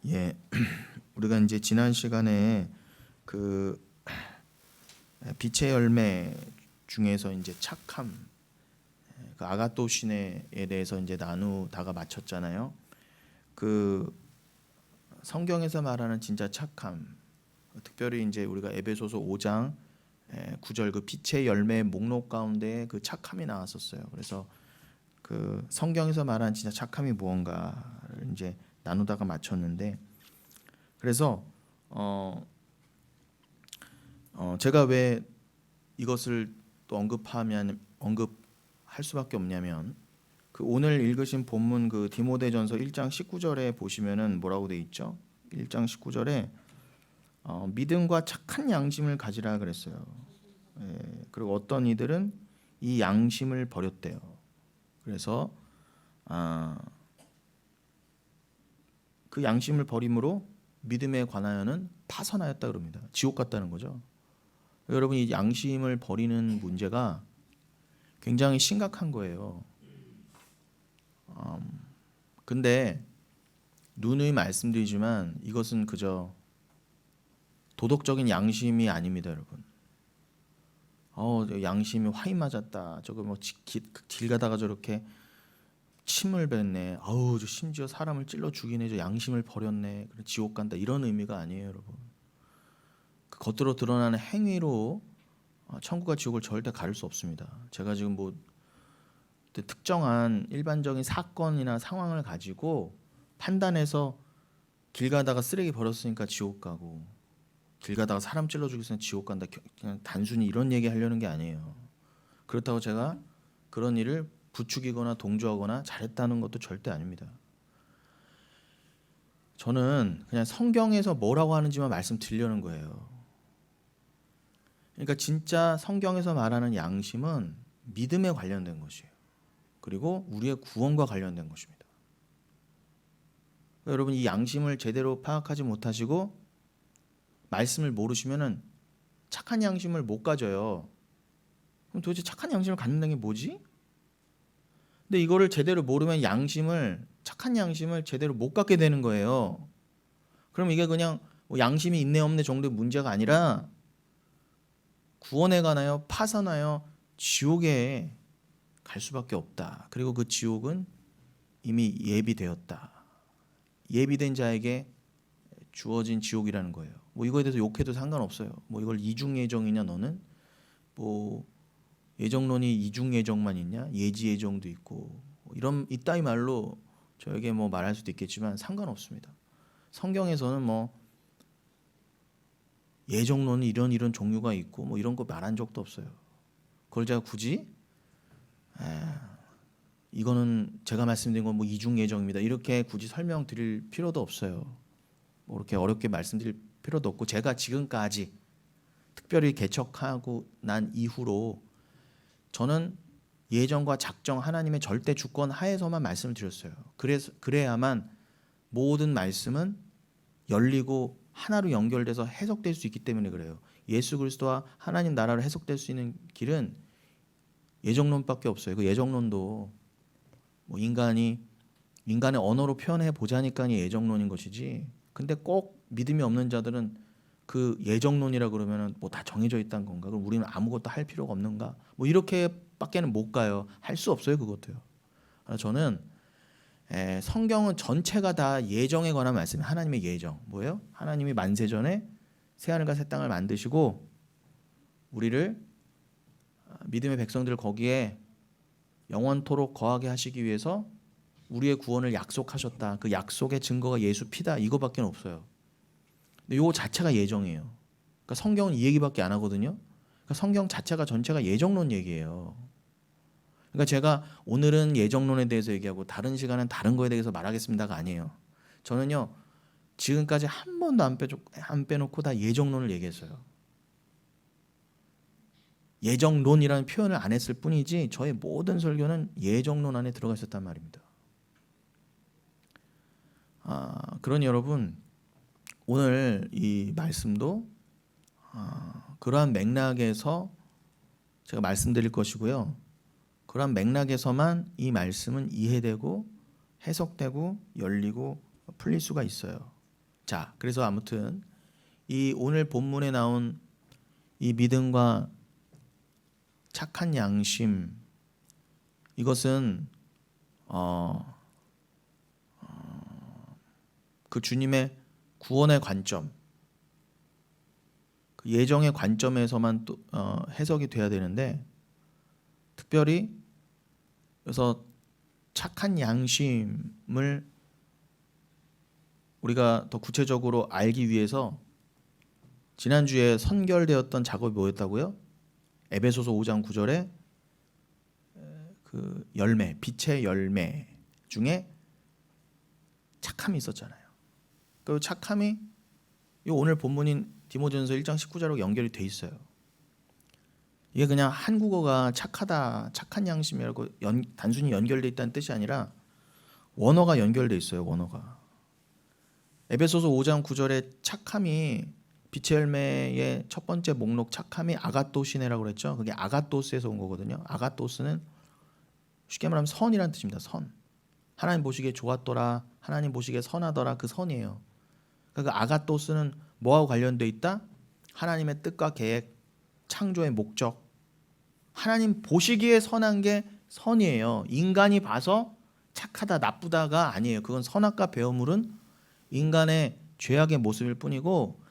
예, 우리가 이제 지난 시간에 그 빛의 열매 중에서 이제 착함, 그 아가토시네에 대해서 이제 나누다가 마쳤잖아요. 그 성경에서 말하는 진짜 착함, 특별히 이제 우리가 에베소서 5장 9절 그 빛의 열매 목록 가운데 그 착함이 나왔었어요. 그래서 그 성경에서 말하는 진짜 착함이 무언가를 이제 나누다가 마쳤는데, 그래서 제가 왜 이것을 또 언급할 수밖에 없냐면, 그 오늘 읽으신 본문 그 디모데전서 1장 19절에 보시면은 뭐라고 돼 있죠? 1장 19절에 믿음과 착한 양심을 가지라 그랬어요. 예, 그리고 어떤 이들은 이 양심을 버렸대요. 그래서 그 양심을 버림으로 믿음에 관하여는 파선하였다 그럽니다. 지옥 갔다는 거죠. 여러분, 이 양심을 버리는 문제가 굉장히 심각한 거예요. 근데 누누이 말씀드리지만 이것은 그저 도덕적인 양심이 아닙니다, 여러분. 양심이 화인 맞았다. 저거 뭐 길 가다가 저렇게 침을 뱉네. 저 심지어 사람을 찔러 죽이네. 저 양심을 버렸네. 그래 지옥 간다. 이런 의미가 아니에요, 여러분. 그 겉으로 드러나는 행위로 천국과 지옥을 절대 가릴 수 없습니다. 제가 지금 뭐 특정한 일반적인 사건이나 상황을 가지고 판단해서 길 가다가 쓰레기 버렸으니까 지옥 가고, 길 가다가 사람 찔러 죽였으니까 지옥 간다, 그냥 단순히 이런 얘기 하려는 게 아니에요. 그렇다고 제가 그런 일을 부추기거나 동조하거나 잘했다는 것도 절대 아닙니다. 저는 그냥 성경에서 뭐라고 하는지만 말씀드리려는 거예요. 그러니까 진짜 성경에서 말하는 양심은 믿음에 관련된 것이에요. 그리고 우리의 구원과 관련된 것입니다. 그러니까 여러분, 이 양심을 제대로 파악하지 못하시고 말씀을 모르시면은 착한 양심을 못 가져요. 그럼 도대체 착한 양심을 갖는다는 게 뭐지? 근데 이거를 제대로 모르면 착한 양심을 제대로 못 갖게 되는 거예요. 그럼 이게 그냥 뭐 양심이 있네 없네 정도의 문제가 아니라 구원에 관하여 파선하여 지옥에 갈 수밖에 없다. 그리고 그 지옥은 이미 예비되었다. 예비된 자에게 주어진 지옥이라는 거예요. 뭐 이거에 대해서 욕해도 상관없어요. 뭐 이걸 이중예정이냐, 너는 뭐 예정론이 이중예정만 있냐, 예지예정도 있고, 이런 이따위 말로 저에게 뭐 말할 수도 있겠지만 상관없습니다. 성경에서는 뭐 예정론이 이런 종류가 있고 뭐 이런 거 말한 적도 없어요. 그걸 제가 굳이 이거는 제가 말씀드린 건 뭐 이중 예정입니다, 이렇게 굳이 설명드릴 필요도 없어요. 뭐 이렇게 어렵게 말씀드릴 필요도 없고, 제가 지금까지 특별히 개척하고 난 이후로 저는 예정과 작정 하나님의 절대 주권 하에서만 말씀을 드렸어요. 그래야만 모든 말씀은 열리고 하나로 연결돼서 해석될 수 있기 때문에 그래요. 예수 그리스도와 하나님 나라로 해석될 수 있는 길은 예정론밖에 없어요. 그 예정론도 뭐 인간의 언어로 표현해 보자니까 예정론인 것이지, 근데 꼭 믿음이 없는 자들은 그 예정론이라 그러면은 뭐 다 정해져 있다는 건가? 그럼 우리는 아무것도 할 필요가 없는가? 뭐 이렇게밖에는 못 가요. 할 수 없어요, 그것도요. 저는 성경은 전체가 다 예정에 관한 말씀이에요. 하나님의 예정. 뭐예요? 하나님이 만세전에 새하늘과 새 땅을 만드시고 우리를, 믿음의 백성들을 거기에 영원토록 거하게 하시기 위해서 우리의 구원을 약속하셨다. 그 약속의 증거가 예수 피다. 이거밖에 없어요. 근데 이거 자체가 예정이에요. 그러니까 성경은 이 얘기밖에 안 하거든요. 그러니까 성경 자체가 전체가 예정론 얘기예요. 그러니까 제가 오늘은 예정론에 대해서 얘기하고 다른 시간은 다른 거에 대해서 말하겠습니다가 아니에요. 저는요, 지금까지 한 번도 안 빼놓고 다 예정론을 얘기했어요. 예정론이라는 표현을 안 했을 뿐이지 저의 모든 설교는 예정론 안에 들어가 있었단 말입니다. 그러니 여러분, 오늘 이 말씀도 그러한 맥락에서 제가 말씀드릴 것이고요. 그러한 맥락에서만 이 말씀은 이해되고 해석되고 열리고 풀릴 수가 있어요. 자, 그래서 아무튼 이 오늘 본문에 나온 이 믿음과 착한 양심, 이것은 그 주님의 구원의 관점, 그 예정의 관점에서만 또 해석이 돼야 되는데, 특별히 그래서 착한 양심을 우리가 더 구체적으로 알기 위해서 지난주에 선결되었던 작업이 뭐였다고요? 에베소서 5장 9절에 그 열매, 빛의 열매 중에 착함이 있었잖아요. 그 착함이 이 오늘 본문인 디모데전서 1장 19절하고 연결이 돼 있어요. 이게 그냥 한국어가 착하다, 착한 양심이라고 단순히 연결돼 있다는 뜻이 아니라 원어가 연결돼 있어요. 원어가. 에베소서 5장 9절에 착함이 빛의 열매의 첫 번째 목록 착함이 아가토시네라고 그랬죠. 그게 아가토스에서 온 거거든요. 아가토스는 쉽게 말하면 선이라는 뜻입니다. 선. 하나님 보시기에 좋았더라, 하나님 보시기에 선하더라, 그 선이에요. 그러니까 아가토스는 뭐하고 관련돼 있다? 하나님의 뜻과 계획, 창조의 목적. 하나님 보시기에 선한 게 선이에요. 인간이 봐서 착하다, 나쁘다가 아니에요. 그건 선악과 배어물은 인간의 죄악의 모습일 뿐이고,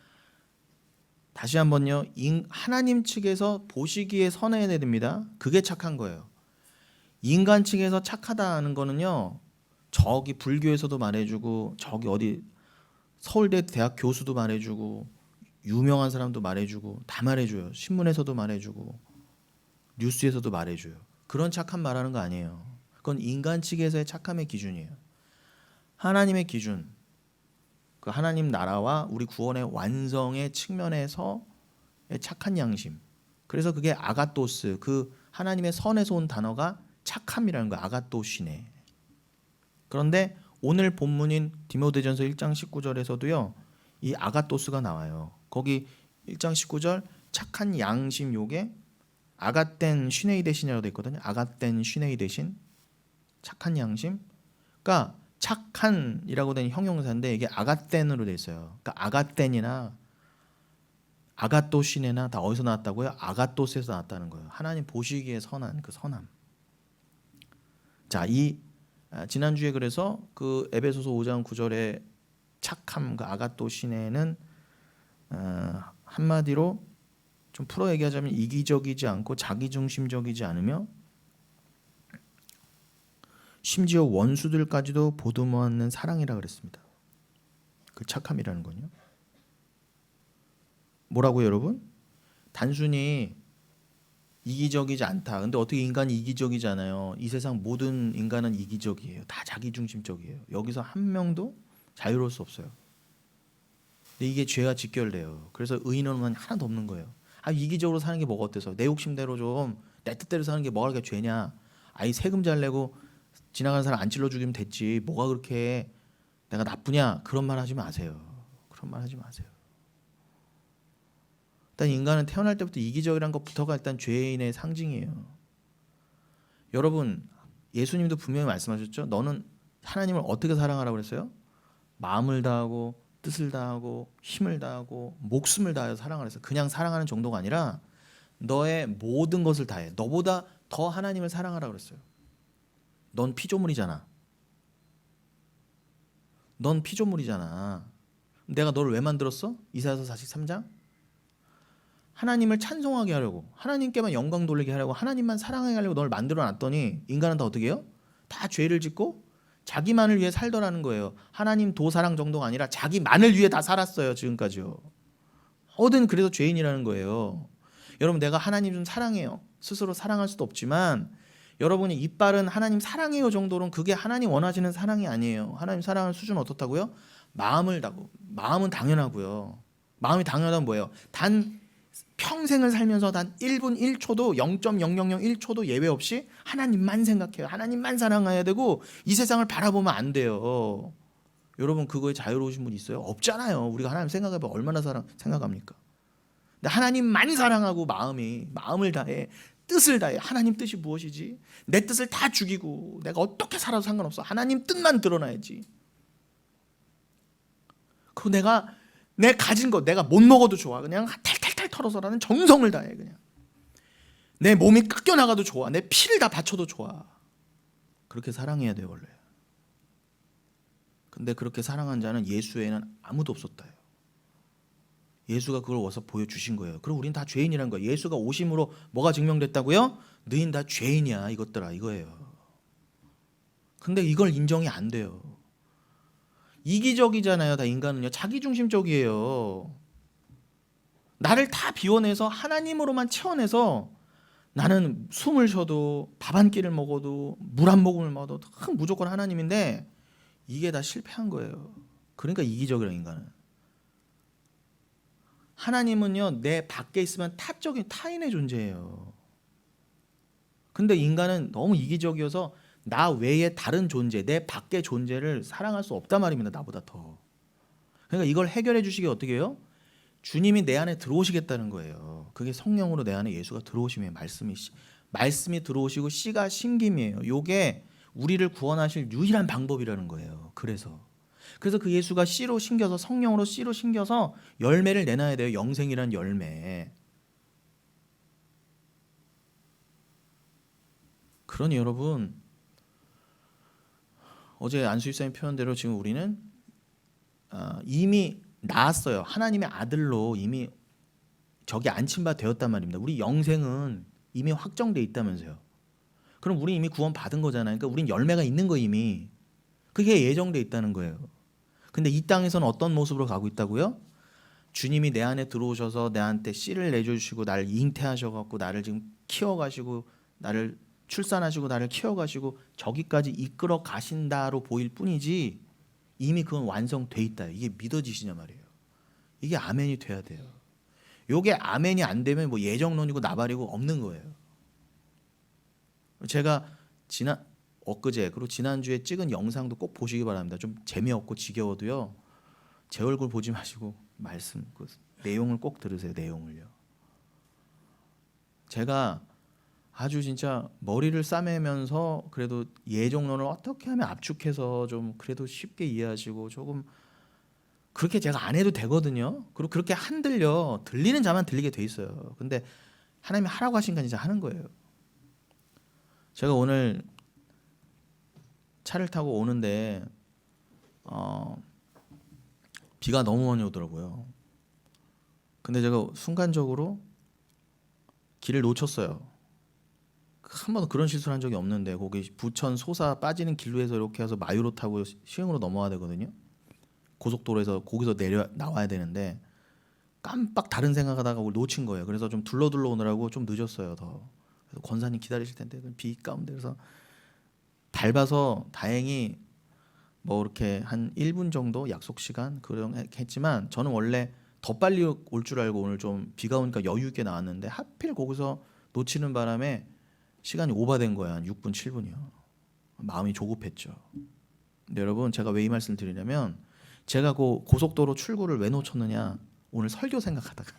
다시 한번요, 하나님 측에서 보시기에 선해야 됩니다. 그게 착한 거예요. 인간 측에서 착하다는 거는요, 저기 불교에서도 말해주고, 저기 어디 서울대 대학 교수도 말해주고, 유명한 사람도 말해주고, 다 말해줘요. 신문에서도 말해주고, 뉴스에서도 말해줘요. 그런 착한 말하는 거 아니에요. 그건 인간 측에서의 착함의 기준이에요. 하나님의 기준, 그 하나님 나라와 우리 구원의 완성의 측면에서의 착한 양심. 그래서 그게 아가토스, 그 하나님의 선에서 온 단어가 착함이라는 거예요. 아가토시네. 그런데 오늘 본문인 디모데전서 1장 19절에서도요, 이 아가토스가 나와요. 거기 1장 19절 착한 양심, 요게 아가텐 슈네이 대신이라고 돼 있거든요. 아가텐 슈네이 대신 착한 양심. 그러니까 착한이라고 된 형용사인데 이게 아가텐으로 돼 있어요. 그러니까 아가텐이나 아가토시네나 다 어디서 나왔다고요? 아가토스에서 나왔다는 거예요. 하나님 보시기에 선한 그 선함. 자, 이 지난주에 그래서 그 에베소서 5장 9절의 착함, 그 아가토시네는 한마디로 좀 풀어 얘기하자면 이기적이지 않고 자기중심적이지 않으며 심지어 원수들까지도 보듬어안는 사랑이라 그랬습니다. 그 착함이라는 건요. 뭐라고요, 여러분? 단순히 이기적이지 않다. 근데 어떻게 인간이 이기적이잖아요. 이 세상 모든 인간은 이기적이에요. 다 자기중심적이에요. 여기서 한 명도 자유로울 수 없어요. 근데 이게 죄와 직결돼요. 그래서 의인은 하나도 없는 거예요. 아, 이기적으로 사는 게 뭐가 어때서? 내 욕심대로 좀 내 뜻대로 사는 게 뭐가 그렇게 죄냐? 아이 세금 잘 내고 지나가는 사람 안 찔러 죽이면 됐지. 뭐가 그렇게 내가 나쁘냐? 그런 말 하지 마세요. 그런 말 하지 마세요. 일단 인간은 태어날 때부터 이기적이란 것부터가 일단 죄인의 상징이에요. 여러분, 예수님도 분명히 말씀하셨죠. 너는 하나님을 어떻게 사랑하라고 그랬어요? 마음을 다하고 뜻을 다하고 힘을 다하고 목숨을 다하여 사랑을 했어요. 그냥 사랑하는 정도가 아니라 너의 모든 것을 다해. 너보다 더 하나님을 사랑하라 그랬어요. 넌 피조물이잖아. 넌 피조물이잖아. 내가 너를 왜 만들었어? 이사야서 43장? 하나님을 찬송하게 하려고, 하나님께만 영광 돌리게 하려고, 하나님만 사랑하게 하려고 너를 만들어놨더니 인간은 다 어떻게 해요? 다 죄를 짓고 자기만을 위해 살더라는 거예요. 하나님 도사랑 정도가 아니라 자기만을 위해 다 살았어요. 지금까지요. 뭐든 그래서 죄인이라는 거예요. 여러분, 내가 하나님 좀 사랑해요. 스스로 사랑할 수도 없지만 여러분이 이빨은 하나님 사랑해요 정도로는 그게 하나님 원하시는 사랑이 아니에요. 하나님 사랑할 수준은 어떻다고요? 마음을 다고. 마음은 당연하고요. 마음이 당연하다면 뭐예요? 단 평생을 살면서 단 1분 1초도 0.0001초도 예외 없이 하나님만 생각해요. 하나님만 사랑해야 되고 이 세상을 바라보면 안 돼요. 여러분, 그거에 자유로우신 분 있어요? 없잖아요. 우리가 하나님 생각해보면 얼마나 생각합니까? 근데 하나님만 사랑하고 마음을 다해, 뜻을 다해. 하나님 뜻이 무엇이지? 내 뜻을 다 죽이고 내가 어떻게 살아도 상관없어. 하나님 뜻만 드러나야지. 내 가진 거 내가 못 먹어도 좋아. 그냥 탈탈탈 털어서 나는 정성을 다해. 그냥 내 몸이 깎여 나가도 좋아. 내 피를 다 바쳐도 좋아. 그렇게 사랑해야 돼요 원래. 근데 그렇게 사랑한 자는 예수 외에는 아무도 없었다요. 예수가 그걸 와서 보여주신 거예요. 그럼 우린 다 죄인이란 거예요. 예수가 오심으로 뭐가 증명됐다고요? 너희는 다 죄인이야 이것들아 이거예요. 근데 이걸 인정이 안 돼요. 이기적이잖아요. 다 인간은요. 자기중심적이에요. 나를 다 비워내서 하나님으로만 채워내서 나는 숨을 쉬어도 밥 한 끼를 먹어도 물 한 모금을 먹어도 무조건 하나님인데 이게 다 실패한 거예요. 그러니까 이기적이라 인간은. 하나님은요 내 밖에 있으면 타적인 타인의 존재예요. 근데 인간은 너무 이기적이어서 나 외에 다른 존재, 내 밖의 존재를 사랑할 수 없단 말입니다. 나보다 더. 그러니까 이걸 해결해 주시기 어떻게 해요? 주님이 내 안에 들어오시겠다는 거예요. 그게 성령으로 내 안에 예수가 들어오심이에요. 말씀이 들어오시고 씨가 심김이에요. 요게 우리를 구원하실 유일한 방법이라는 거예요. 그래서 그 예수가 씨로 심겨서 성령으로 씨로 심겨서 열매를 내놔야 돼요. 영생이란 열매. 그러니 여러분 어제 안수집사님 표현대로 지금 우리는 이미 나았어요. 하나님의 아들로 이미 저기 안침바 되었단 말입니다. 우리 영생은 이미 확정돼 있다면서요. 그럼 우리 이미 구원 받은 거잖아요. 그러니까 우린 열매가 있는 거 이미. 그게 예정돼 있다는 거예요. 근데 이 땅에서는 어떤 모습으로 가고 있다고요? 주님이 내 안에 들어오셔서 내한테 씨를 내주시고 나를 잉태하셔갖고 나를 지금 키워가시고 나를 출산하시고 나를 키워가시고 저기까지 이끌어 가신다로 보일 뿐이지 이미 그건 완성돼 있다. 이게 믿어지시냐 말이에요. 이게 아멘이 돼야 돼요. 요게 아멘이 안 되면 뭐 예정론이고 나발이고 없는 거예요. 제가 엊그제 그리고 지난주에 찍은 영상도 꼭 보시기 바랍니다. 좀 재미없고 지겨워도요. 제 얼굴 보지 마시고 말씀 그 내용을 꼭 들으세요. 내용을요. 제가 아주 진짜 머리를 싸매면서 그래도 예정론을 어떻게 하면 압축해서 좀 그래도 쉽게 이해하시고 조금 그렇게 제가 안 해도 되거든요. 그리고 그렇게 들리는 자만 들리게 돼 있어요. 근데 하나님이 하라고 하신 건 진짜 하는 거예요. 제가 오늘 차를 타고 오는데 비가 너무 많이 오더라고요. 근데 제가 순간적으로 길을 놓쳤어요. 한 번도 그런 실수를 한 적이 없는데 거기 부천 소사 빠지는 길로 해서 이렇게 해서 마유로 타고 시흥으로 넘어와야 되거든요. 고속도로에서 거기서 나와야 되는데 깜빡 다른 생각하다가 놓친 거예요. 그래서 좀 둘러둘러 오느라고 좀 늦었어요. 더. 그래서 권사님 기다리실 텐데 비 가운데 그래서 밟아서 다행히 뭐 이렇게 한 1분 정도 약속 시간 그런 했지만 저는 원래 더 빨리 올 줄 알고 오늘 좀 비가 오니까 여유 있게 나왔는데 하필 거기서 놓치는 바람에 시간이 오버된 거야. 한 6분 7분이요. 마음이 조급했죠. 근데 여러분 제가 왜 이 말씀을 드리냐면 제가 그 고속도로 출구를 왜 놓쳤느냐 오늘 설교 생각하다가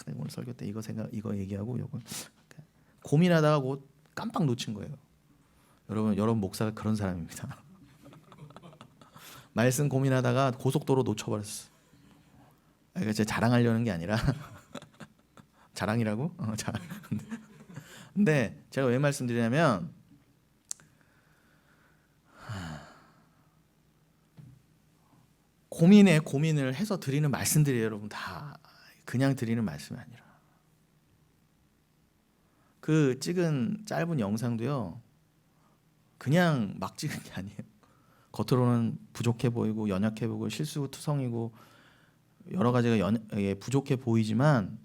내가 오늘 설교 때 이거 얘기하고 요거 고민하다가 깜빡 놓친 거예요. 여러분 목사가 그런 사람입니다. 말씀 고민하다가 고속도로 놓쳐버렸어. 이거 제가 자랑하려는 게 아니라 자랑이라고? 자랑. 근데 제가 왜 말씀드리냐면 고민을 해서 드리는 말씀들이에요. 여러분 다 그냥 드리는 말씀이 아니라 그 찍은 짧은 영상도요 그냥 막 찍은 게 아니에요. 겉으로는 부족해 보이고 연약해 보이고 실수투성이고 여러 가지가 부족해 보이지만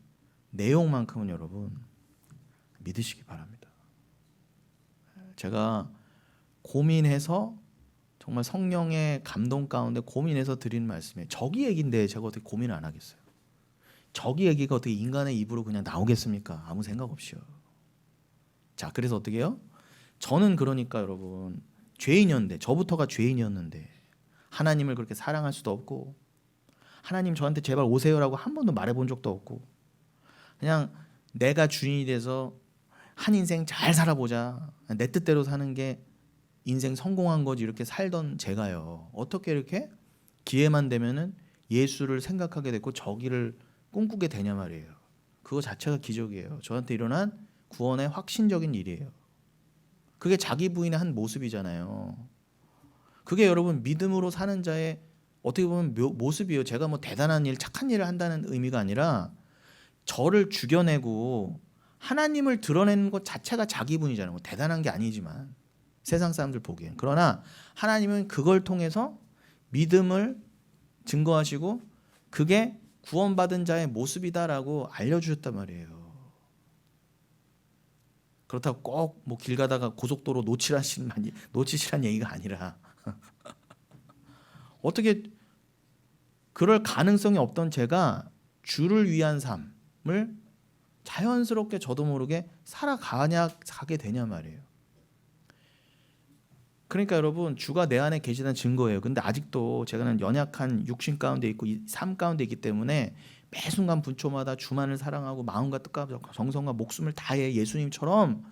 내용만큼은 여러분 믿으시기 바랍니다. 제가 고민해서 정말 성령의 감동 가운데 고민해서 드리는 말씀이에요. 저기 얘기인데 제가 어떻게 고민을 안 하겠어요. 저기 얘기가 어떻게 인간의 입으로 그냥 나오겠습니까? 아무 생각 없이요. 자, 그래서 어떻게 해요? 저는 그러니까 여러분 죄인이었는데 저부터가 죄인이었는데 하나님을 그렇게 사랑할 수도 없고 하나님 저한테 제발 오세요라고 한 번도 말해본 적도 없고 그냥 내가 주인이 돼서 한 인생 잘 살아보자 내 뜻대로 사는 게 인생 성공한 거지 이렇게 살던 제가요 어떻게 이렇게 기회만 되면은 예수를 생각하게 되고 저기를 꿈꾸게 되냐 말이에요. 그거 자체가 기적이에요. 저한테 일어난 구원의 확신적인 일이에요. 그게 자기 부인의 한 모습이잖아요. 그게 여러분 믿음으로 사는 자의 어떻게 보면 모습이에요. 제가 뭐 대단한 일, 착한 일을 한다는 의미가 아니라 저를 죽여내고 하나님을 드러내는 것 자체가 자기 부인이잖아요. 뭐 대단한 게 아니지만 세상 사람들 보기엔. 그러나 하나님은 그걸 통해서 믿음을 증거하시고 그게 구원받은 자의 모습이다라고 알려주셨단 말이에요. 그렇다고 꼭 뭐 길 가다가 고속도로 놓치시란 얘기가 아니라 어떻게 그럴 가능성이 없던 제가 주를 위한 삶을 자연스럽게 저도 모르게 가게 되냐 말이에요. 그러니까 여러분 주가 내 안에 계시다는 증거예요. 근데 아직도 제가는 연약한 육신 가운데 있고 이 삶 가운데 있기 때문에 매 순간 분초마다 주만을 사랑하고 마음과 뜻과 정성과 목숨을 다해 예수님처럼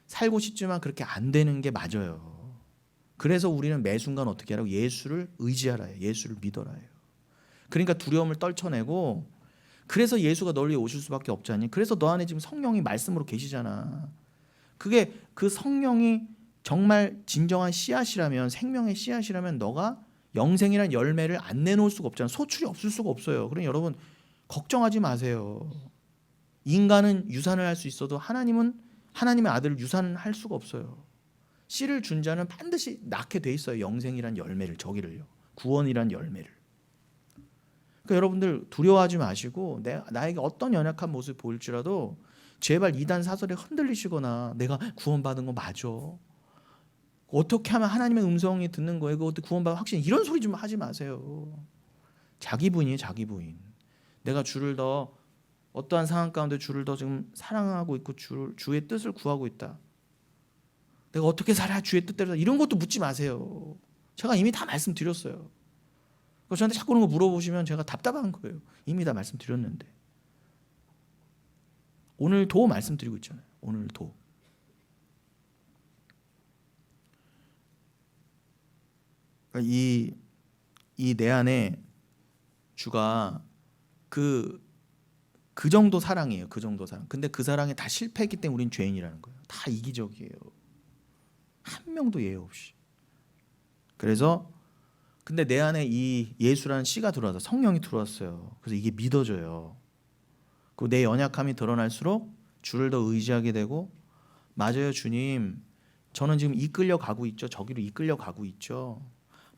살고 싶지만 그렇게 안 되는 게 맞아요. 그래서 우리는 매 순간 어떻게 하라고? 예수를 의지하라 해요. 예수를 믿어라 해요. 그러니까 두려움을 떨쳐내고 그래서 예수가 널 위해 오실 수밖에 없잖니. 그래서 너 안에 지금 성령이 말씀으로 계시잖아. 그게 그 성령이 정말 진정한 씨앗이라면 생명의 씨앗이라면 너가 영생이란 열매를 안 내놓을 수가 없잖아. 소출이 없을 수가 없어요. 그러니 여러분 걱정하지 마세요. 인간은 유산을 할 수 있어도 하나님은 하나님의 아들을 유산할 수가 없어요. 씨를 준 자는 반드시 낳게 돼 있어요. 영생이란 열매를, 저기를요. 구원이란 열매를. 그러니까 여러분들 두려워하지 마시고 나에게 어떤 연약한 모습이 보일지라도 제발 이단 사설에 흔들리시거나 내가 구원받은 거 맞아. 어떻게 하면 하나님의 음성이 듣는 거예요? 그것도 구원받은 확신 이런 소리 좀 하지 마세요. 자기 부인이에요. 자기 부인. 내가 주를 더 어떠한 상황 가운데 주를 더 지금 사랑하고 있고 주의 뜻을 구하고 있다. 내가 어떻게 살아야 주의 뜻대로 이런 것도 묻지 마세요. 제가 이미 다 말씀드렸어요. 저한테 자꾸 그런 거 물어보시면 제가 답답한 거예요. 이미 다 말씀드렸는데. 오늘도 말씀드리고 있잖아요. 오늘도. 이 내 안에 주가 그 정도 사랑이에요. 그 정도 사랑. 근데 그 사랑에 다 실패했기 때문에 우린 죄인이라는 거예요. 다 이기적이에요. 한 명도 예외 없이. 그래서 근데 내 안에 이 예수라는 씨가 들어와서 성령이 들어왔어요. 그래서 이게 믿어져요. 그리고 내 연약함이 드러날수록 주를 더 의지하게 되고 맞아요 주님 저는 지금 이끌려 가고 있죠. 저기로 이끌려 가고 있죠.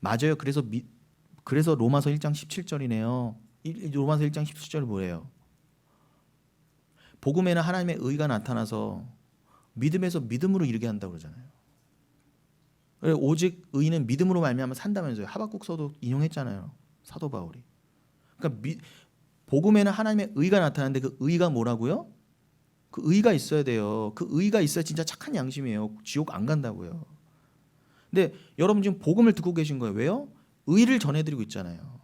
맞아요. 그래서 로마서 1장 17절이네요. 로마서 1장 17절이 뭐예요? 복음에는 하나님의 의가 나타나서 믿음에서 믿음으로 이르게 한다고 그러잖아요. 오직 의는 믿음으로 말미암아 산다면서요. 하박국서도 인용했잖아요. 사도 바울이. 그러니까 복음에는 하나님의 의가 나타나는데 그 의가 뭐라고요? 그 의가 있어야 돼요. 그 의가 있어야 진짜 착한 양심이에요. 지옥 안 간다고요. 근데 여러분 지금 복음을 듣고 계신 거예요. 왜요? 의를 전해드리고 있잖아요.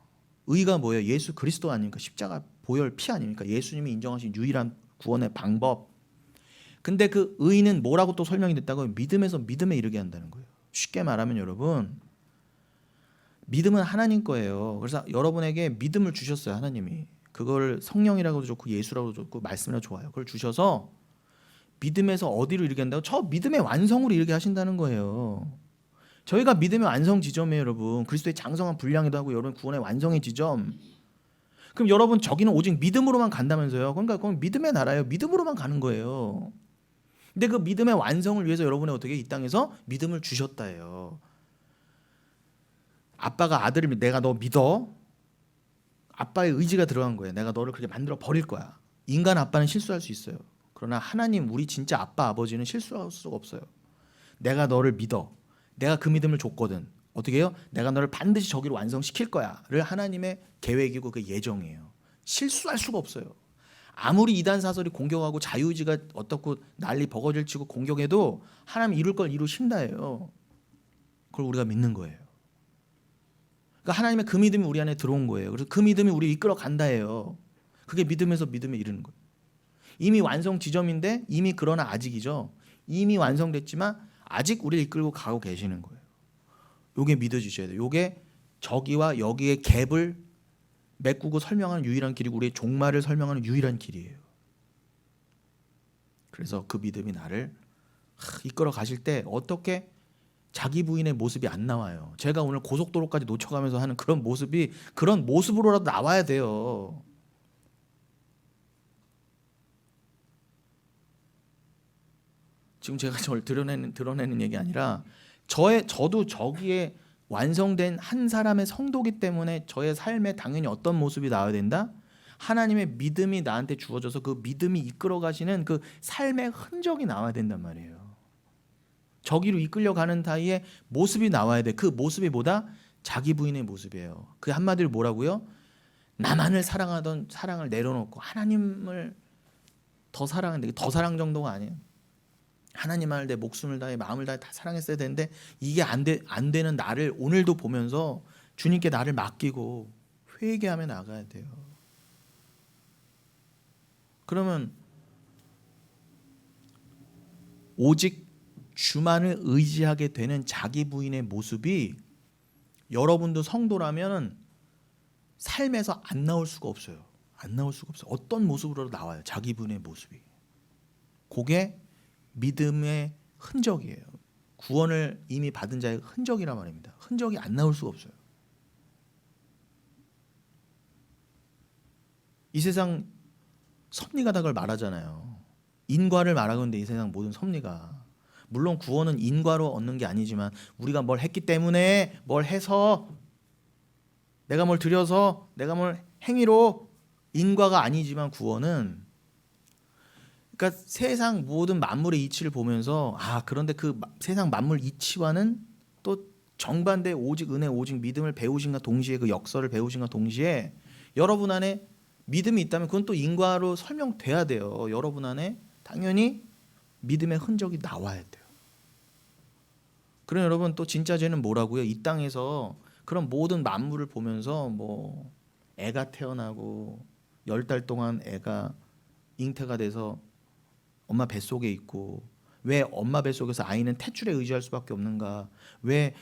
의가 뭐예요? 예수 그리스도 아닙니까? 십자가 보혈 피 아닙니까? 예수님이 인정하신 유일한 구원의 방법. 근데 그 의는 뭐라고 또 설명이 됐다고요? 믿음에서 믿음에 이르게 한다는 거예요. 쉽게 말하면 여러분 믿음은 하나님 거예요. 그래서 여러분에게 믿음을 주셨어요. 하나님이. 그걸 성령이라고도 좋고 예수라고도 좋고 말씀이라고 좋아요. 그걸 주셔서 믿음에서 어디로 이르게 한다고? 저 믿음의 완성으로 이르게 하신다는 거예요. 저희가 믿음의 완성 지점이에요. 여러분. 그리스도의 장성한 분량이기도 하고 여러분 구원의 완성의 지점. 그럼 여러분 저기는 오직 믿음으로만 간다면서요. 그러니까 그건 믿음의 나라예요. 믿음으로만 가는 거예요. 근데 그 믿음의 완성을 위해서 여러분이 어떻게 이 땅에서 믿음을 주셨다예요. 아빠가 아들을 내가 너 믿어. 아빠의 의지가 들어간 거예요. 내가 너를 그렇게 만들어 버릴 거야. 인간 아빠는 실수할 수 있어요. 그러나 하나님 우리 진짜 아빠 아버지는 실수할 수가 없어요. 내가 너를 믿어. 내가 그 믿음을 줬거든. 어떻게 해요? 내가 너를 반드시 저기로 완성시킬 거야를 하나님의 계획이고 그 예정이에요. 실수할 수가 없어요. 아무리 이단 사설이 공격하고 자유의지가 어떻고 난리 버거지를 치고 공격해도 하나님 이룰 걸 이루신다예요. 그걸 우리가 믿는 거예요. 그러니까 하나님의 그 믿음이 우리 안에 들어온 거예요. 그래서 그 믿음이 우리 이끌어 간다예요. 그게 믿음에서 믿음에 이르는 거예요. 이미 완성 지점인데 이미 그러나 아직이죠. 이미 완성됐지만 아직 우리를 이끌고 가고 계시는 거예요. 요게 믿어주셔야 돼요. 요게 저기와 여기의 갭을 메꾸고 설명하는 유일한 길이고 우리의 종말을 설명하는 유일한 길이에요. 그래서 그 믿음이 나를 이끌어 가실 때 어떻게 자기 부인의 모습이 안 나와요. 제가 오늘 고속도로까지 놓쳐가면서 하는 그런 모습이 그런 모습으로라도 나와야 돼요. 지금 제가 저를 드러내는 얘기 아니라 저도 저기에 완성된 한 사람의 성도기 때문에 저의 삶에 당연히 어떤 모습이 나와야 된다? 하나님의 믿음이 나한테 주어져서 그 믿음이 이끌어 가시는 그 삶의 흔적이 나와야 된단 말이에요. 저기로 이끌려가는 사이에 모습이 나와야 돼. 그 모습이 뭐다? 자기 부인의 모습이에요. 그 한마디로 뭐라고요? 나만을 사랑하던 사랑을 내려놓고 하나님을 더 사랑하는데 더 사랑 정도가 아니에요. 하나님을 내 목숨을 다해 마음을 다해 다 사랑했어야 되는데 이게 안 되는 나를 오늘도 보면서 주님께 나를 맡기고 회개하며 나가야 돼요. 그러면 오직 주만을 의지하게 되는 자기 부인의 모습이 여러분도 성도라면 삶에서 안 나올 수가 없어요. 안 나올 수가 없어요. 어떤 모습으로 나와요. 자기 부인의 모습이. 그게 믿음의 흔적이에요. 구원을 이미 받은 자의 흔적이란 말입니다. 흔적이 안 나올 수가 없어요. 이 세상 섭리가 다 그걸 말하잖아요. 인과를 말하건대 이 세상 모든 섭리가. 물론 구원은 인과로 얻는 게 아니지만 우리가 뭘 했기 때문에 뭘 해서 내가 뭘 드려서 내가 뭘 행위로 인과가 아니지만 구원은 그러니까 세상 모든 만물의 이치를 보면서 그런데 그 세상 만물 이치와는 또 정반대 오직 은혜 오직 믿음을 배우신과 동시에 그 역설을 배우신과 동시에 여러분 안에 믿음이 있다면 그건 또 인과로 설명돼야 돼요. 여러분 안에 당연히 믿음의 흔적이 나와야 돼요. 그럼 여러분 또 진짜 죄는 뭐라고요? 이 땅에서 그런 모든 만물을 보면서 뭐 애가 태어나고 10달 동안 애가 잉태가 돼서 엄마 뱃속에 있고 왜 엄마 뱃속에서 아이는 탯줄에 의지할 수밖에 없는가? 왜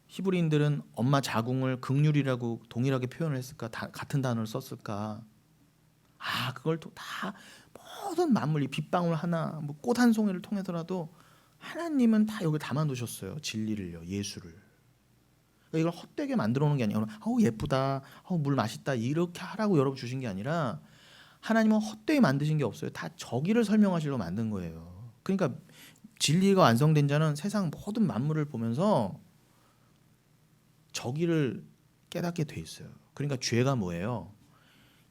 히브리인들은 엄마 자궁을 긍휼이라고 동일하게 표현을 했을까? 같은 단어를 썼을까? 그걸 또 다 모든 만물 이 빗방울 하나 뭐 꽃 한 송이를 통해서라도 하나님은 다 여기 담아두셨어요. 진리를요. 예수를. 그러니까 이걸 헛되게 만들어 놓은 게 아니라 예쁘다. 물 맛있다. 이렇게 하라고 여러분 주신 게 아니라 하나님은 헛되이 만드신 게 없어요. 다 저기를 설명하시려고 만든 거예요. 그러니까 진리가 완성된 자는 세상 모든 만물을 보면서 저기를 깨닫게 돼 있어요. 그러니까 죄가 뭐예요?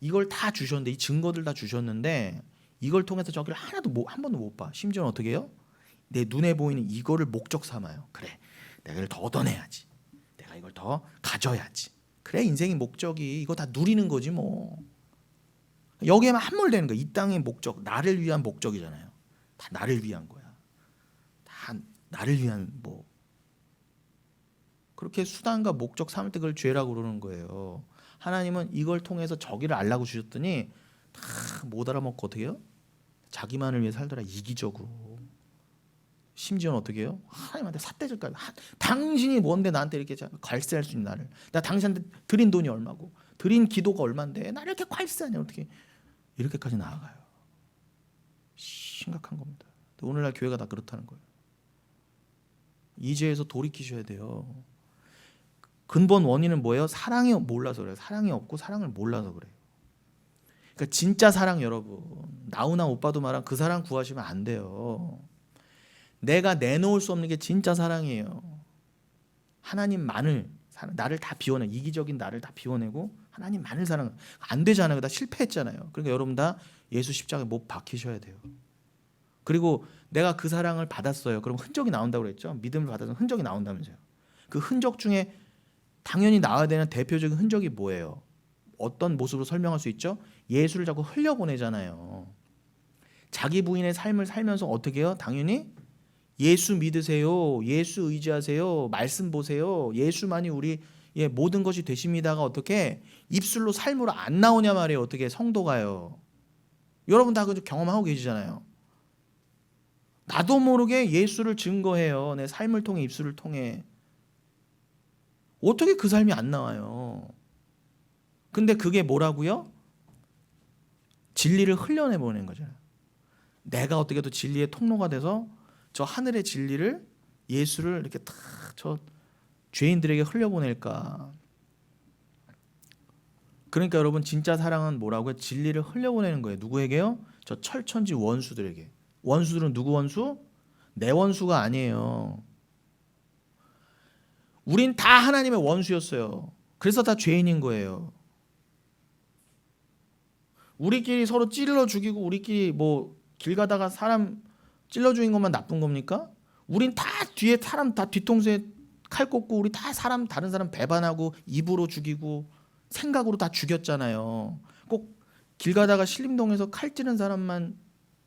이걸 다 주셨는데 이 증거들 다 주셨는데 이걸 통해서 저기를 하나도 한 번도 못 봐. 심지어는 어떻게 해요? 내 눈에 보이는 이거를 목적 삼아요. 그래, 내가 이걸 더 얻어내야지. 내가 이걸 더 가져야지. 그래, 인생의 목적이 이거 다 누리는 거지 뭐. 여기에만 함몰되는 거야. 이 땅의 목적, 나를 위한 목적이잖아요. 다 나를 위한 거야. 다 나를 위한 뭐. 그렇게 수단과 목적 삼을 때 그걸 죄라고 그러는 거예요. 하나님은 이걸 통해서 저기를 알라고 주셨더니 다 못 알아먹고 어떻게 해요? 자기만을 위해 살더라 이기적으로. 심지어는 어떻게 해요? 하나님한테 삿대질까지. 당신이 뭔데 나한테 이렇게 괄세할 수 있는 나를. 나 당신한테 드린 돈이 얼마고 드린 기도가 얼마인데 나를 이렇게 괄세하냐 어떻게. 이렇게까지 나아가요. 심각한 겁니다. 오늘날 교회가 다 그렇다는 거예요. 이 죄에서 돌이키셔야 돼요. 근본 원인은 뭐예요? 사랑이 몰라서 그래요. 사랑이 없고 사랑을 몰라서 그래요. 그러니까 진짜 사랑 여러분, 나우나 오빠도 말한 그 사랑 구하시면 안 돼요. 내가 내놓을 수 없는 게 진짜 사랑이에요. 하나님만을, 나를 다 비워내, 이기적인 나를 다 비워내고 하나님만을 사랑. 안 되잖아요. 다 실패했잖아요. 그러니까 여러분 다 예수 십자가에 못 박히셔야 돼요. 그리고 내가 그 사랑을 받았어요. 그럼 흔적이 나온다고 그랬죠. 믿음을 받아서 흔적이 나온다면서요. 그 흔적 중에 당연히 나와야 되는 대표적인 흔적이 뭐예요? 어떤 모습으로 설명할 수 있죠? 예수를 자꾸 흘려보내잖아요. 자기 부인의 삶을 살면서 어떻게 해요? 당연히 예수 믿으세요. 예수 의지하세요. 말씀 보세요. 예수만이 우리의 모든 것이 되십니다가 어떻게 입술로 삶으로 안 나오냐 말이에요. 어떻게 성도가요. 여러분 다 그저 경험하고 계시잖아요. 나도 모르게 예수를 증거해요. 내 삶을 통해 입술을 통해. 어떻게 그 삶이 안 나와요? 근데 그게 뭐라고요? 진리를 흘려내보낸 거잖아요. 내가 어떻게 또 진리의 통로가 돼서 저 하늘의 진리를, 예수를 이렇게 탁 저 죄인들에게 흘려보낼까. 그러니까 여러분, 진짜 사랑은 뭐라고요? 진리를 흘려보내는 거예요. 누구에게요? 저 철천지 원수들에게. 원수들은 누구 원수? 내 원수가 아니에요. 우린 다 하나님의 원수였어요. 그래서 다 죄인인 거예요. 우리끼리 서로 찔러 죽이고 우리끼리 뭐 길 가다가 사람 찔러 죽인 것만 나쁜 겁니까? 우린 다 뒤에 사람 다 뒤통수에 칼 꽂고 우리 다 사람, 다른 사람 배반하고 입으로 죽이고 생각으로 다 죽였잖아요. 꼭 길 가다가 신림동에서 칼 찌른 사람만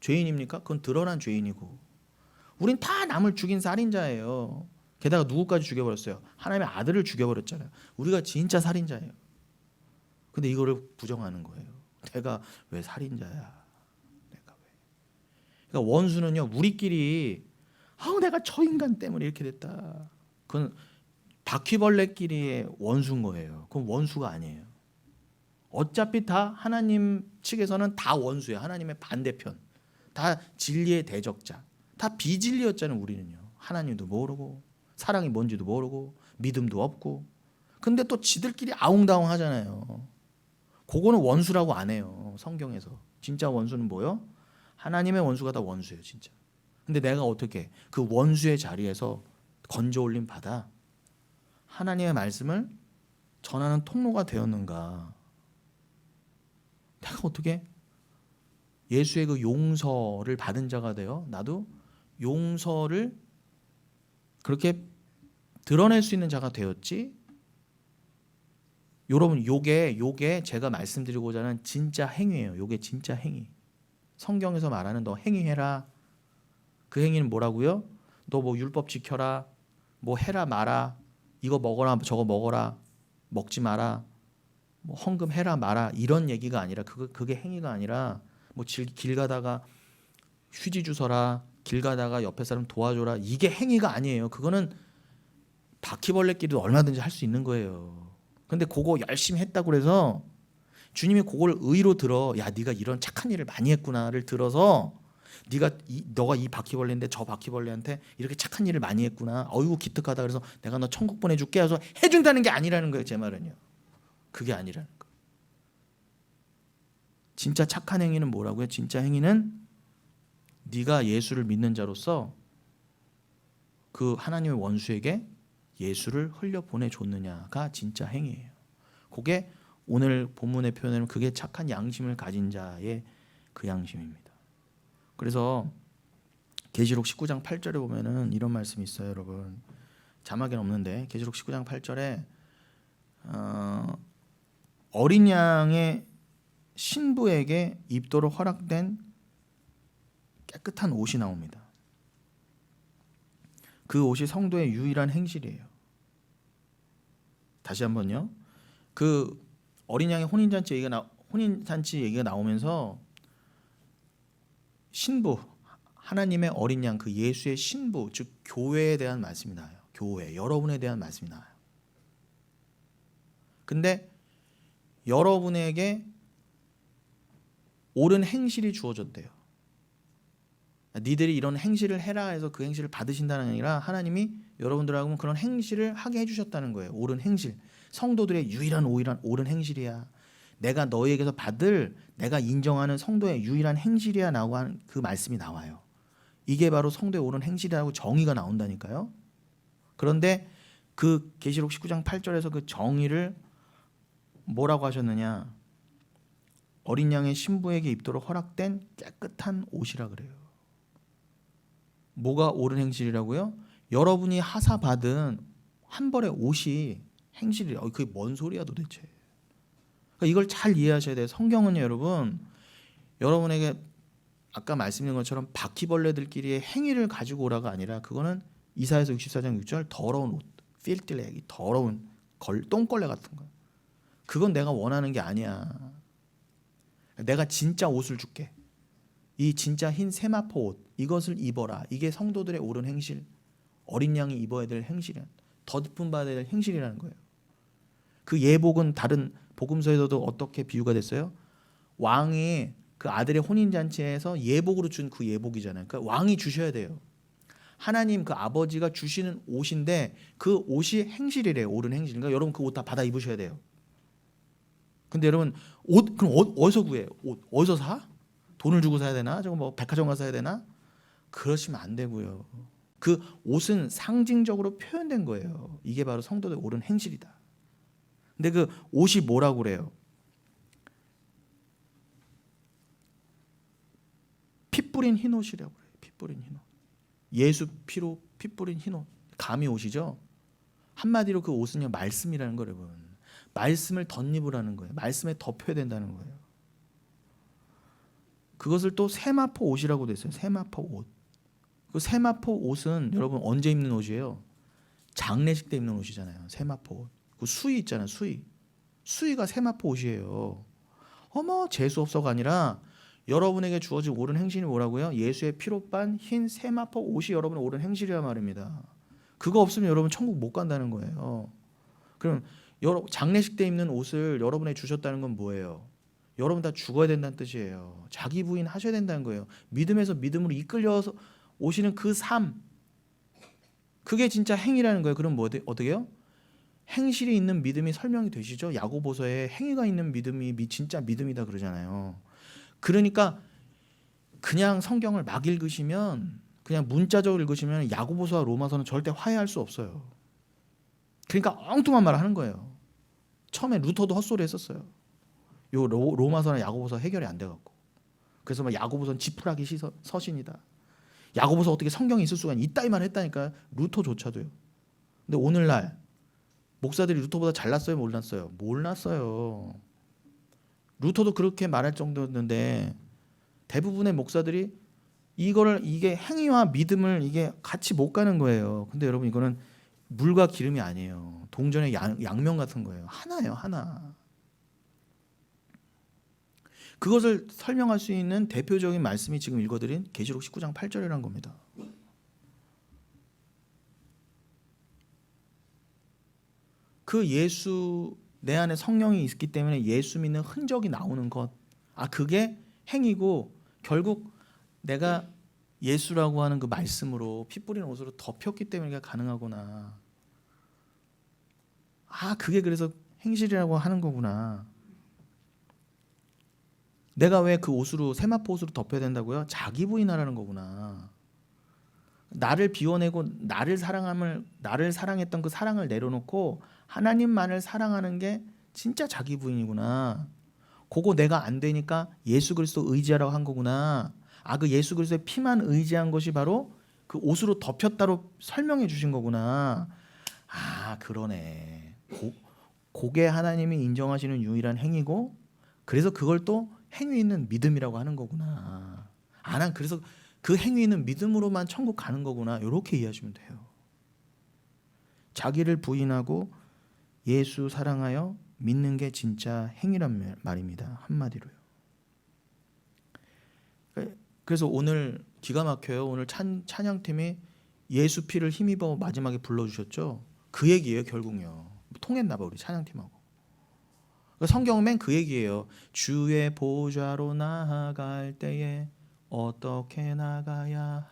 죄인입니까? 그건 드러난 죄인이고. 우린 다 남을 죽인 살인자예요. 게다가 누구까지 죽여버렸어요? 하나님의 아들을 죽여버렸잖아요. 우리가 진짜 살인자예요. 근데 이거를 부정하는 거예요. 내가 왜 살인자야? 내가 왜? 그러니까 원수는요, 우리끼리 내가 저 인간 때문에 이렇게 됐다. 그건 바퀴벌레끼리의 원수인 거예요. 그건 원수가 아니에요. 어차피 다 하나님 측에서는 다 원수예요. 하나님의 반대편. 다 진리의 대적자. 다 비진리였잖아요. 우리는요. 하나님도 모르고 사랑이 뭔지도 모르고 믿음도 없고. 근데 또 지들끼리 아웅다웅 하잖아요. 그거는 원수라고 안 해요. 성경에서. 진짜 원수는 뭐요? 하나님의 원수가 다 원수예요. 진짜. 근데 내가 어떻게 그 원수의 자리에서 건져 올림 받아 하나님의 말씀을 전하는 통로가 되었는가? 내가 어떻게 예수의 그 용서를 받은 자가 되어 나도 용서를 그렇게 드러낼 수 있는 자가 되었지? 여러분, 요게 제가 말씀드리고자 하는 진짜 행위예요. 요게 진짜 행위. 성경에서 말하는 너 행위해라. 그 행위는 뭐라고요? 너 뭐 율법 지켜라. 뭐 해라 마라. 이거 먹어라 저거 먹어라. 먹지 마라. 뭐 헌금 해라 마라. 이런 얘기가 아니라 그게 행위가 아니라 뭐 길 가다가 휴지 주서라. 길 가다가 옆에 사람 도와줘라. 이게 행위가 아니에요. 그거는 바퀴벌레끼리도 얼마든지 할 수 있는 거예요. 근데 그거 열심히 했다고 그래서 주님이 그걸 의로 들어, 야 네가 이런 착한 일을 많이 했구나를 들어서 너가 이 바퀴벌레인데 저 바퀴벌레한테 이렇게 착한 일을 많이 했구나. 어이구 기특하다. 그래서 내가 너 천국 보내줄게 해서 해준다는 게 아니라는 거예요. 제 말은요. 그게 아니라는 거. 진짜 착한 행위는 뭐라고요? 진짜 행위는 네가 예수를 믿는 자로서 그 하나님의 원수에게 예수를 흘려 보내줬느냐가 진짜 행위예요. 그게 오늘 본문의 표현은 그게 착한 양심을 가진 자의 그 양심입니다. 그래서 계시록 19장 8절에 보면은 이런 말씀이 있어요, 여러분. 자막에는 없는데 계시록 19장 8절에 어린 양의 신부에게 입도록 허락된 깨끗한 옷이 나옵니다. 그 옷이 성도의 유일한 행실이에요. 다시 한번요. 그 어린 양의 혼인잔치 얘기가 나오면서 신부, 하나님의 어린 양, 그 예수의 신부, 즉 교회에 대한 말씀이 나와요. 교회, 여러분에 대한 말씀이 나와요. 근데 여러분에게 옳은 행실이 주어졌대요. 니들이 이런 행실을 해라 해서 그 행실을 받으신다는 게 아니라 하나님이 여러분들하고는 그런 행실을 하게 해주셨다는 거예요. 옳은 행실. 성도들의 유일한 옳은 행실이야. 내가 너희에게서 받을, 내가 인정하는 성도의 유일한 행실이야 라고 하는 그 말씀이 나와요. 이게 바로 성도의 옳은 행실이라고 정의가 나온다니까요. 그런데 그 계시록 19장 8절에서 그 정의를 뭐라고 하셨느냐? 어린 양의 신부에게 입도록 허락된 깨끗한 옷이라 그래요. 뭐가 옳은 행실이라고요? 여러분이 하사받은 한 벌의 옷이 행실이라. 그게 뭔 소리야 도대체? 그러니까 이걸 잘 이해하셔야 돼요. 성경은 여러분, 여러분에게 아까 말씀드린 것처럼 바퀴벌레들끼리의 행위를 가지고 오라가 아니라 그거는 이사야서 64장 6절 더러운 옷, 필들레기 더러운 똥걸레 같은 거. 그건 내가 원하는 게 아니야. 내가 진짜 옷을 줄게. 이 진짜 흰 세마포 옷, 이것을 입어라. 이게 성도들의 옳은 행실, 어린 양이 입어야 될 행실이야. 덧품 받아야 될 행실이라는 거예요. 그 예복은 다른 복음서에서도 어떻게 비유가 됐어요? 왕이 그 아들의 혼인잔치에서 예복으로 준 그 예복이잖아요. 그러니까 왕이 주셔야 돼요. 하나님 그 아버지가 주시는 옷인데 그 옷이 행실이래요. 옳은 행실. 그러니까 여러분 그 옷 다 받아 입으셔야 돼요. 근데 여러분 옷 그럼 어디서 구해요? 옷 어디서 사? 돈을 주고 사야 되나? 저거 뭐 백화점 가서 사야 되나? 그러시면 안 되고요. 그 옷은 상징적으로 표현된 거예요. 이게 바로 성도의 옳은 행실이다. 근데 그 옷이 뭐라고 그래요? 피 뿌린 흰 옷이라고 그래요. 피 뿌린 흰 옷. 예수 피로 피 뿌린 흰 옷. 감히 옷이죠. 한마디로 그 옷은요 말씀이라는 거예요, 여러분. 말씀을 덧입으라는 거예요. 말씀에 덮여야 된다는 거예요. 그것을 또 세마포 옷이라고 됐어요. 세마포 옷. 그 세마포 옷은 여러분 언제 입는 옷이에요? 장례식 때 입는 옷이잖아요. 세마포 옷. 그 수의 있잖아요. 수의가 세마포 옷이에요. 어머 재수 없어가 아니라 여러분에게 주어진 옳은 행실이 뭐라고요? 예수의 피로 빤 흰 세마포 옷이 여러분의 옳은 행실이란 말입니다. 그거 없으면 여러분 천국 못 간다는 거예요. 그럼 장례식 때 입는 옷을 여러분에게 주셨다는 건 뭐예요? 여러분 다 죽어야 된다는 뜻이에요. 자기 부인 하셔야 된다는 거예요. 믿음에서 믿음으로 이끌려서 오시는 그 삶, 그게 진짜 행위라는 거예요. 그럼 뭐 어떻게 해요? 행실이 있는 믿음이 설명이 되시죠? 야고보서에 행위가 있는 믿음이 진짜 믿음이다 그러잖아요. 그러니까 그냥 성경을 막 읽으시면, 그냥 문자적으로 읽으시면 야고보서와 로마서는 절대 화해할 수 없어요. 그러니까 엉뚱한 말을 하는 거예요. 처음에 루터도 헛소리 했었어요. 요 로마서나 야고보서 해결이 안 돼갖고. 그래서 막 야고보서는 지푸라기 서신이다. 야고보서 어떻게 성경이 있을 수가 있다 이 말 했다니까. 루터조차도요. 근데 오늘날 목사들이 루터보다 잘났어요, 몰랐어요? 몰랐어요. 루터도 그렇게 말할 정도였는데 대부분의 목사들이 이게 행위와 믿음을 이게 같이 못 가는 거예요. 근데 여러분 이거는 물과 기름이 아니에요. 동전의 양면 같은 거예요. 하나예요, 하나. 그것을 설명할 수 있는 대표적인 말씀이 지금 읽어드린 계시록 19장 8절이라는 겁니다. 그 예수, 내 안에 성령이 있기 때문에 예수 믿는 흔적이 나오는 것, 그게 행위고 결국 내가 예수라고 하는 그 말씀으로 피 뿌린 옷으로 덮였기 때문에 가능하구나. 그게 그래서 행실이라고 하는 거구나. 내가 왜 그 옷으로 세마포 옷으로 덮여야 된다고요? 자기 부인하라는 거구나. 나를 비워내고 나를 사랑했던 그 사랑을 내려놓고 하나님만을 사랑하는 게 진짜 자기 부인이구나. 그거 내가 안 되니까 예수 그리스도 의지하라고 한 거구나. 그 예수 그리스도의 피만 의지한 것이 바로 그 옷으로 덮였다로 설명해 주신 거구나. 그러네. 그게 하나님이 인정하시는 유일한 행위고, 그래서 그걸 또 행위 있는 믿음이라고 하는 거구나. 난 그래서 그 행위 있는 믿음으로만 천국 가는 거구나. 이렇게 이해하시면 돼요. 자기를 부인하고 예수 사랑하여 믿는 게 진짜 행위란 말입니다. 한마디로요. 그래서 오늘 기가 막혀요. 오늘 찬양팀이 예수 피를 힘입어 마지막에 불러주셨죠. 그 얘기예요. 결국요. 통했나 봐 우리 찬양팀하고. 성경은 맨 그 얘기예요. 주의 보좌로 나아갈 때에 어떻게 나가야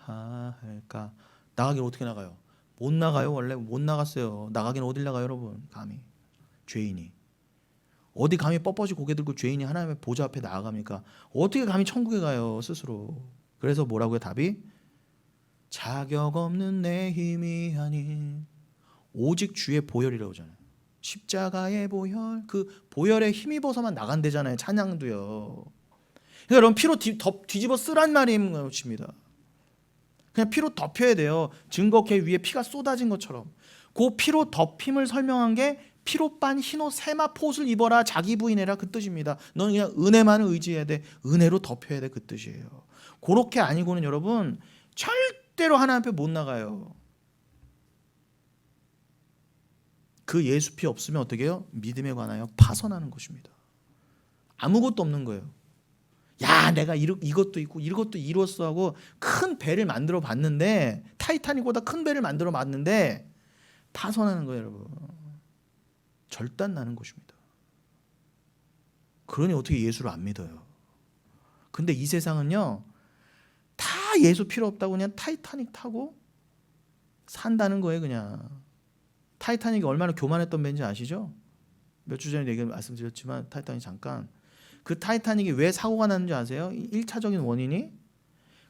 할까? 나가긴 어떻게 나가요? 못 나가요. 원래 못 나갔어요. 나가긴 어딜 나가요, 여러분? 감히 죄인이 어디 감히 뻣뻣이 고개 들고 죄인이 하나님의 보좌 앞에 나아갑니까? 어떻게 감히 천국에 가요, 스스로? 그래서 뭐라고요? 답이 자격 없는 내 힘이 아닌 오직 주의 보혈이라고 하잖아요. 십자가의 보혈, 그 보혈에 힘입어서만 나간대잖아요. 찬양도요. 그러니까 여러분 피로 뒤집어 쓰란 말인 것입니다. 그냥 피로 덮여야 돼요. 증거계 위에 피가 쏟아진 것처럼. 그 피로 덮임을 설명한 게 피로 빤 흰옷 세마포 옷을 입어라, 자기 부인해라, 그 뜻입니다. 너는 그냥 은혜만을 의지해야 돼. 은혜로 덮여야 돼, 그 뜻이에요. 그렇게 아니고는 여러분 절대로 하나님 앞에 못 나가요. 그 예수 피 없으면 어떻게 해요? 믿음에 관하여 파선하는 것입니다. 아무것도 없는 거예요. 내가 이것도 있고 이것도 이뤘어 하고 큰 배를 만들어 봤는데, 타이타닉보다 큰 배를 만들어 봤는데 파선하는 거예요, 여러분. 절단 나는 것입니다. 그러니 어떻게 예수를 안 믿어요? 근데 이 세상은요, 다 예수 필요 없다고 그냥 타이타닉 타고 산다는 거예요. 그냥 타이타닉이 얼마나 교만했던 배인지 아시죠? 몇 주 전에 얘기 말씀드렸지만 타이타닉 잠깐, 그 타이타닉이 왜 사고가 났는지 아세요? 1차적인 원인이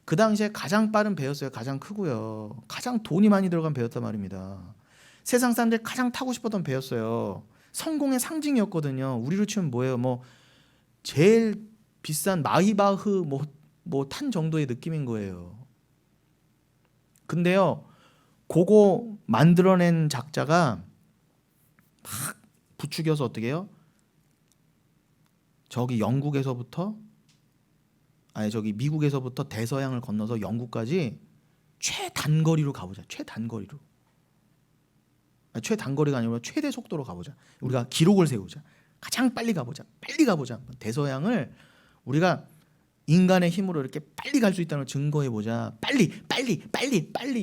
그 당시에 가장 빠른 배였어요. 가장 크고요, 가장 돈이 많이 들어간 배였단 말입니다. 세상 사람들이 가장 타고 싶었던 배였어요. 성공의 상징이었거든요. 우리로 치면 뭐예요? 뭐 제일 비싼 마이바흐 뭐 탄 정도의 느낌인 거예요. 근데요, 그거 만들어낸 작자가 막 부추겨서 어떻게 해요? 저기 미국에서부터 대서양을 건너서 영국까지 최단거리로 가보자. 최단거리로. 최단거리가 아니라 최대 속도로 가보자. 우리가 기록을 세우자. 가장 빨리 가보자. 빨리 가보자. 대서양을 우리가 인간의 힘으로 이렇게 빨리 갈 수 있다는 걸 증거해 보자. 빨리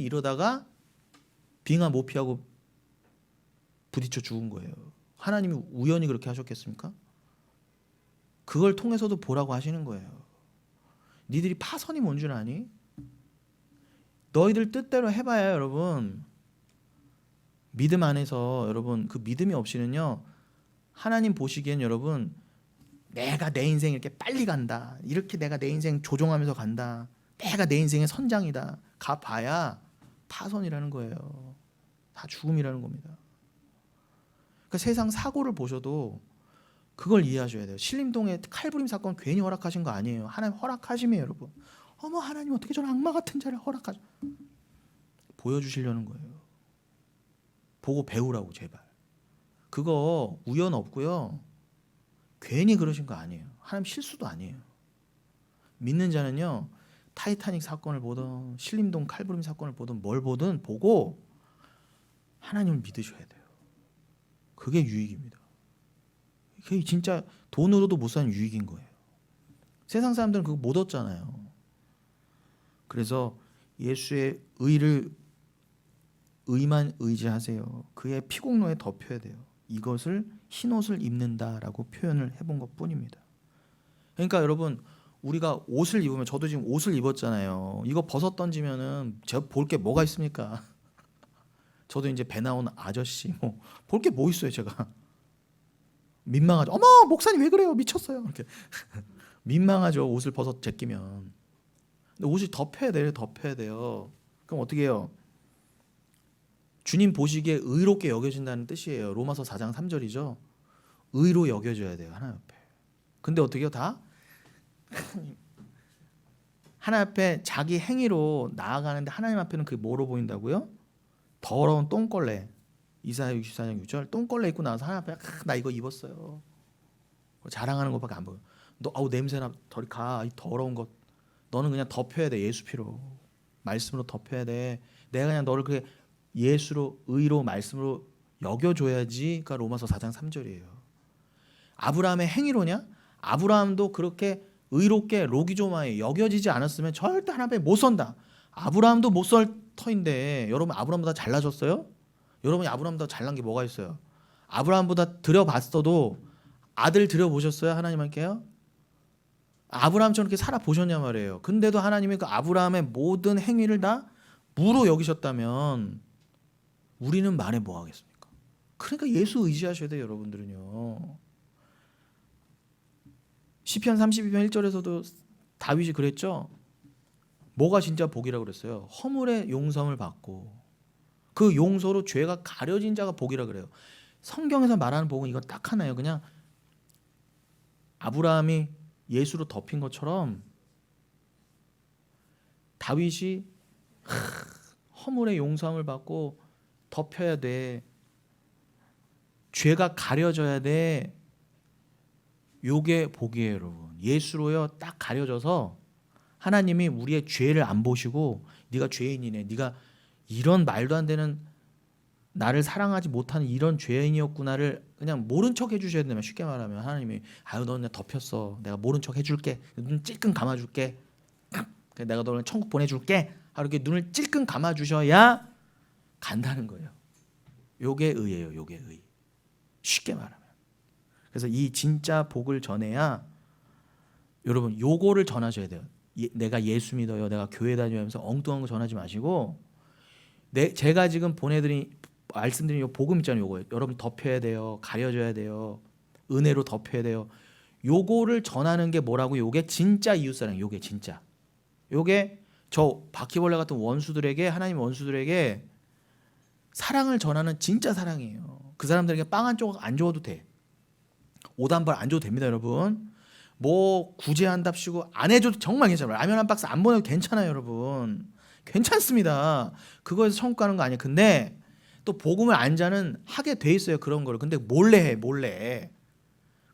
이러다가 빙하 못 피하고 부딪혀 죽은 거예요. 하나님이 우연히 그렇게 하셨겠습니까? 그걸 통해서도 보라고 하시는 거예요. 니들이 파선이 뭔 줄 아니? 너희들 뜻대로 해봐야 여러분, 믿음 안에서 여러분, 그 믿음이 없이는요, 하나님 보시기엔 여러분, 내가 내 인생 이렇게 빨리 간다, 이렇게 내가 내 인생 조종하면서 간다, 내가 내 인생의 선장이다, 가봐야 파선이라는 거예요. 다 죽음이라는 겁니다. 그러니까 세상 사고를 보셔도 그걸 이해하셔야 돼요. 신림동의 칼부림 사건 괜히 허락하신 거 아니에요. 하나님 허락하심이에요, 여러분. 어머, 하나님 어떻게 저런 악마 같은 자를 허락하죠? 보여주시려는 거예요. 보고 배우라고, 제발. 그거 우연 없고요, 괜히 그러신 거 아니에요. 하나님 실수도 아니에요. 믿는 자는요, 타이타닉 사건을 보든 신림동 칼부림 사건을 보든 뭘 보든 보고 하나님을 믿으셔야 돼요. 그게 유익입니다. 그게 진짜 돈으로도 못 사는 유익인 거예요. 세상 사람들은 그거 못 얻잖아요. 그래서 예수의 의만 의지하세요. 그의 피공로에 덮여야 돼요. 이것을 흰옷을 입는다라고 표현을 해본 것뿐입니다. 그러니까 여러분, 우리가 옷을 입으면, 저도 지금 옷을 입었잖아요. 이거 벗어 던지면은 제가 볼 게 뭐가 있습니까? 저도 이제 배 나오는 아저씨, 볼 게 뭐 있어요, 제가. 민망하죠. 어머, 목사님 왜 그래요? 미쳤어요. 이렇게 민망하죠. 옷을 벗어 제끼면. 근데 옷이 덮여야 돼요. 그럼 어떻게 해요? 주님 보시기에 의롭게 여겨진다는 뜻이에요. 로마서 4장 3절이죠. 의로 여겨져야 돼요, 하나님 앞에. 근데 어떻게 해요? 다 하나님 앞에 자기 행위로 나아가는데 하나님 앞에는 그게 뭐로 보인다고요? 더러운 똥걸레. 이사야 64장 6절. 똥걸레 입고 나와서 하나님 앞에 나 이거 입었어요, 자랑하는 것밖에 안 보여. 너 아우 냄새나, 저리 가, 이 더러운 것. 너는 그냥 덮여야 돼. 예수 피로, 말씀으로 덮여야 돼. 내가 그냥 너를 그게 예수로, 의로, 말씀으로 여겨줘야지. 그러니까 로마서 4장 3절이에요. 아브라함의 행위로냐? 아브라함도 그렇게 의롭게 로기조마에 여겨지지 않았으면 절대 하나님 앞에 못 선다. 아브라함도 못 설 터인데, 여러분 아브라함보다 잘나셨어요? 여러분이 아브라함보다 잘난 게 뭐가 있어요? 아브라함보다 드려봤어도 아들 드려보셨어요? 하나님께요? 아브라함처럼 이렇게 살아보셨냐 말이에요. 근데도 하나님이 그 아브라함의 모든 행위를 다 무로 여기셨다면 우리는 말해 뭐 하겠습니까? 그러니까 예수 의지하셔야 돼요, 여러분들은요. 시편 32편 1절에서도 다윗이 그랬죠. 뭐가 진짜 복이라고 그랬어요? 허물의 용서를 받고 그 용서로 죄가 가려진 자가 복이라 그래요. 성경에서 말하는 복은 이거 딱 하나예요. 그냥 아브라함이 예수로 덮인 것처럼 다윗이 허물의 용서함을 받고 덮여야 돼. 죄가 가려져야 돼. 요게 복이에요, 여러분. 예수로요 딱 가려져서 하나님이 우리의 죄를 안 보시고, 네가 죄인이네, 네가 이런 말도 안 되는, 나를 사랑하지 못하는 이런 죄인이었구나를 그냥 모른 척 해주셔야 되면, 쉽게 말하면 하나님이 아유 너 그냥 덮였어, 내가 모른 척 해줄게, 눈 찔끔 감아줄게, 내가 너를 천국 보내줄게, 이렇게 눈을 찔끔 감아주셔야 간다는 거예요. 요게 의예요. 요게 의. 쉽게 말하면. 그래서 이 진짜 복을 전해야 여러분 요거를 전하셔야 돼요. 내가 예수 믿어요. 내가 교회 다니면서 엉뚱한 거 전하지 마시고 제가 지금 말씀드린 요 복음 있잖아요. 요거 여러분 덮여야 돼요. 가려져야 돼요. 은혜로 덮여야 돼요. 요거를 전하는 게 뭐라고? 요게 진짜 이웃사랑. 요게 진짜. 요게 저 바퀴벌레 같은 원수들에게 하나님 원수들에게 사랑을 전하는 진짜 사랑이에요. 그 사람들에게 빵 한 조각 안 줘도 돼. 옷 한 벌 안 줘도 됩니다, 여러분. 뭐 구제한답시고 안 해줘도 정말 괜찮아요. 라면 한 박스 안 보내도 괜찮아요, 여러분. 괜찮습니다. 그거에서 천국 가는 거 아니에요. 근데 또 복음을 안 자는 하게 돼 있어요, 그런 거를. 근데 몰래 해, 몰래.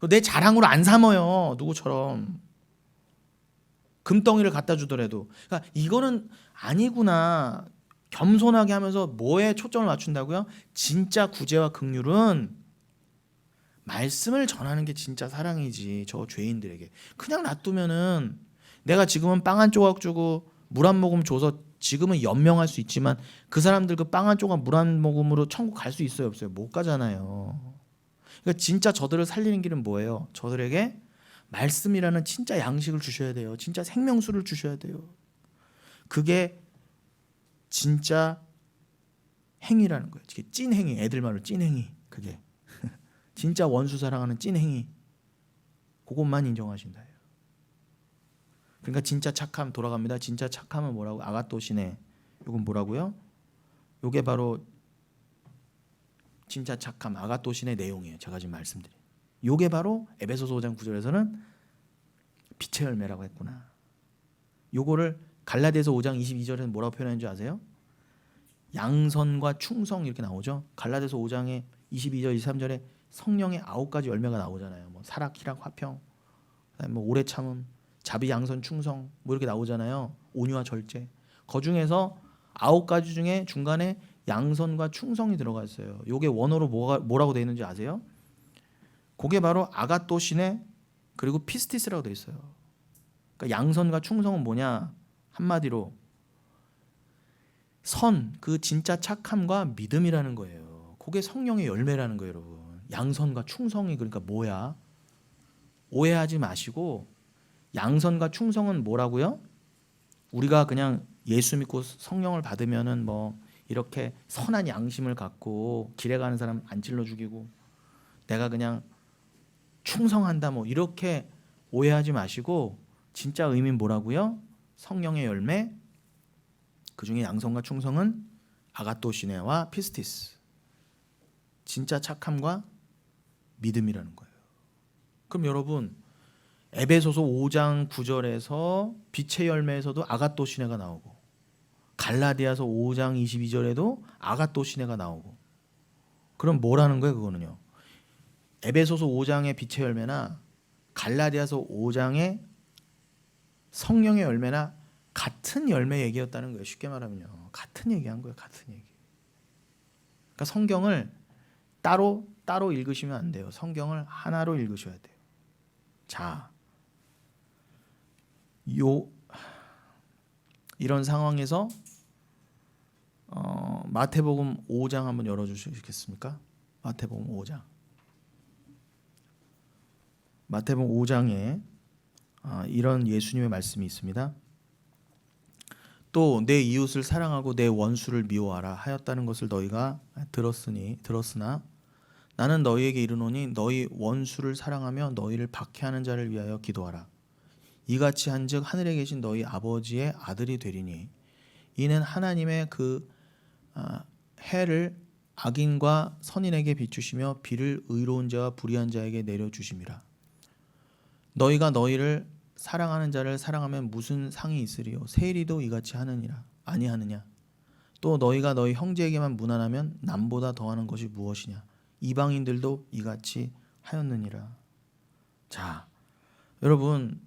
내 자랑으로 안 삼어요, 누구처럼. 금덩이를 갖다 주더라도. 그러니까 이거는 아니구나. 겸손하게 하면서 뭐에 초점을 맞춘다고요? 진짜 구제와 긍휼은 말씀을 전하는 게 진짜 사랑이지. 저 죄인들에게 그냥 놔두면은 내가 지금은 빵 한 조각 주고 물 한 모금 줘서 지금은 연명할 수 있지만 그 사람들 그 빵 한 조각 물 한 모금으로 천국 갈 수 있어요, 없어요? 못 가잖아요. 그러니까 진짜 저들을 살리는 길은 뭐예요? 저들에게 말씀이라는 진짜 양식을 주셔야 돼요. 진짜 생명수를 주셔야 돼요. 그게 진짜 행위라는 거예요. 그게 찐 행위. 애들 말로 찐 행위. 그게 진짜 원수 사랑하는 찐 행위. 그것만 인정하신다. 그러니까 진짜 착함 돌아갑니다. 진짜 착함은 뭐라고? 아가토시네. 이건 뭐라고요? 이게 바로 진짜 착함 아가토시네 내용이에요. 제가 지금 말씀드린. 이게 바로 에베소서 5장 9절에서는 빛의 열매라고 했구나. 요거를 갈라디아서 5장 22절에는 뭐라고 표현하는 줄 아세요? 양선과 충성 이렇게 나오죠. 갈라디아서 5장에 22절 23절에 성령의 9가지 열매가 나오잖아요. 뭐 사랑, 희락, 화평, 그다음에 뭐 오래 참음, 자비, 양선, 충성 뭐 이렇게 나오잖아요. 온유와 절제. 그 중에서 9가지 중에 중간에 양선과 충성이 들어가 있어요. 요게 원어로 뭐라고 되어 있는지 아세요? 그게 바로 아가토시네 그리고 피스티스라고 되어 있어요. 그러니까 양선과 충성은 뭐냐? 한마디로 그 진짜 착함과 믿음이라는 거예요. 그게 성령의 열매라는 거예요, 여러분. 양선과 충성이 그러니까 뭐야? 오해하지 마시고 양선과 충성은 뭐라고요? 우리가 그냥 예수 믿고 성령을 받으면은 뭐 이렇게 선한 양심을 갖고 길에 가는 사람 안 찔러 죽이고 내가 그냥 충성한다 뭐 이렇게 오해하지 마시고 진짜 의미는 뭐라고요? 성령의 열매 그중에 양선과 충성은 아가토시네와 피스티스 진짜 착함과 믿음이라는 거예요. 그럼 여러분 에베소서 5장 9절에서 빛의 열매에서도 아가토시네가 나오고 갈라디아서 5장 22절에도 아가토시네가 나오고 그럼 뭐라는 거예요? 그거는요. 에베소서 5장의 빛의 열매나 갈라디아서 5장의 성령의 열매나 같은 열매 얘기였다는 거예요. 쉽게 말하면요. 같은 얘기한 거예요. 같은 얘기. 그러니까 성경을 따로 읽으시면 안 돼요. 성경을 하나로 읽으셔야 돼요. 자, 이런 상황에서 마태복음 5장 한번 열어주시겠습니까? 마태복음 5장. 마태복음 5장에 이런 예수님의 말씀이 있습니다. 또 내 이웃을 사랑하고 내 원수를 미워하라 하였다는 것을 너희가 들었으나 나는 너희에게 이르노니 너희 원수를 사랑하며 너희를 박해하는 자를 위하여 기도하라. 이같이 한즉 하늘에 계신 너희 아버지의 아들이 되리니 이는 하나님의 그 해를 악인과 선인에게 비추시며 비를 의로운 자와 불의한 자에게 내려주심이라. 너희가 너희를 사랑하는 자를 사랑하면 무슨 상이 있으리요? 세리도 이같이 하느니라. 아니하느냐? 또 너희가 너희 형제에게만 무난하면 남보다 더하는 것이 무엇이냐? 이방인들도 이같이 하였느니라. 자, 여러분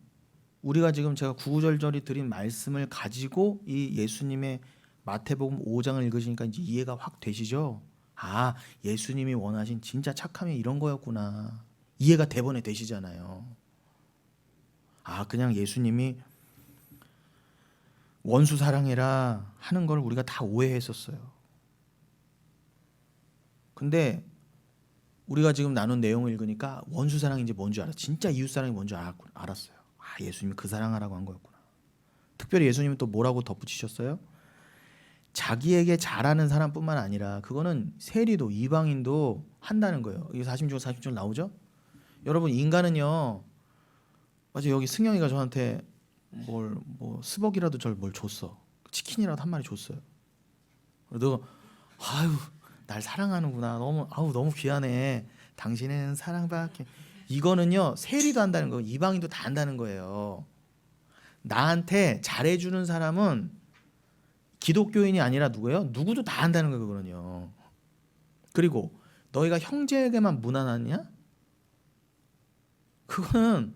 우리가 지금 제가 구구절절히 드린 말씀을 가지고 이 예수님의 마태복음 5장을 읽으시니까 이제 이해가 확 되시죠? 아, 예수님이 원하신 진짜 착함이 이런 거였구나. 이해가 대번에 되시잖아요. 아, 그냥 예수님이 원수 사랑해라 하는 걸 우리가 다 오해했었어요. 근데 우리가 지금 나눈 내용을 읽으니까 원수 사랑이 이제 뭔지 알았어. 진짜 이웃 사랑이 뭔지 알았어요. 예수님이 그 사랑하라고 한 거였구나. 특별히 예수님은 또 뭐라고 덧붙이셨어요? 자기에게 잘하는 사람뿐만 아니라 그거는 세리도 이방인도 한다는 거예요. 이게 46절 47절 나오죠? 여러분 인간은요. 맞아, 여기 승영이가 저한테 뭐 스벅이라도 뭘 줬어. 치킨이라도 한 마리 줬어요. 너 아유 날 사랑하는구나. 너무 귀하네. 당신은 사랑받게. 이거는요 세리도 한다는 거, 이방인도 다 한다는 거예요. 나한테 잘해주는 사람은 기독교인이 아니라 누구예요? 누구도 다 한다는 거예요. 그거는요. 그리고 너희가 형제에게만 무난하냐? 그거는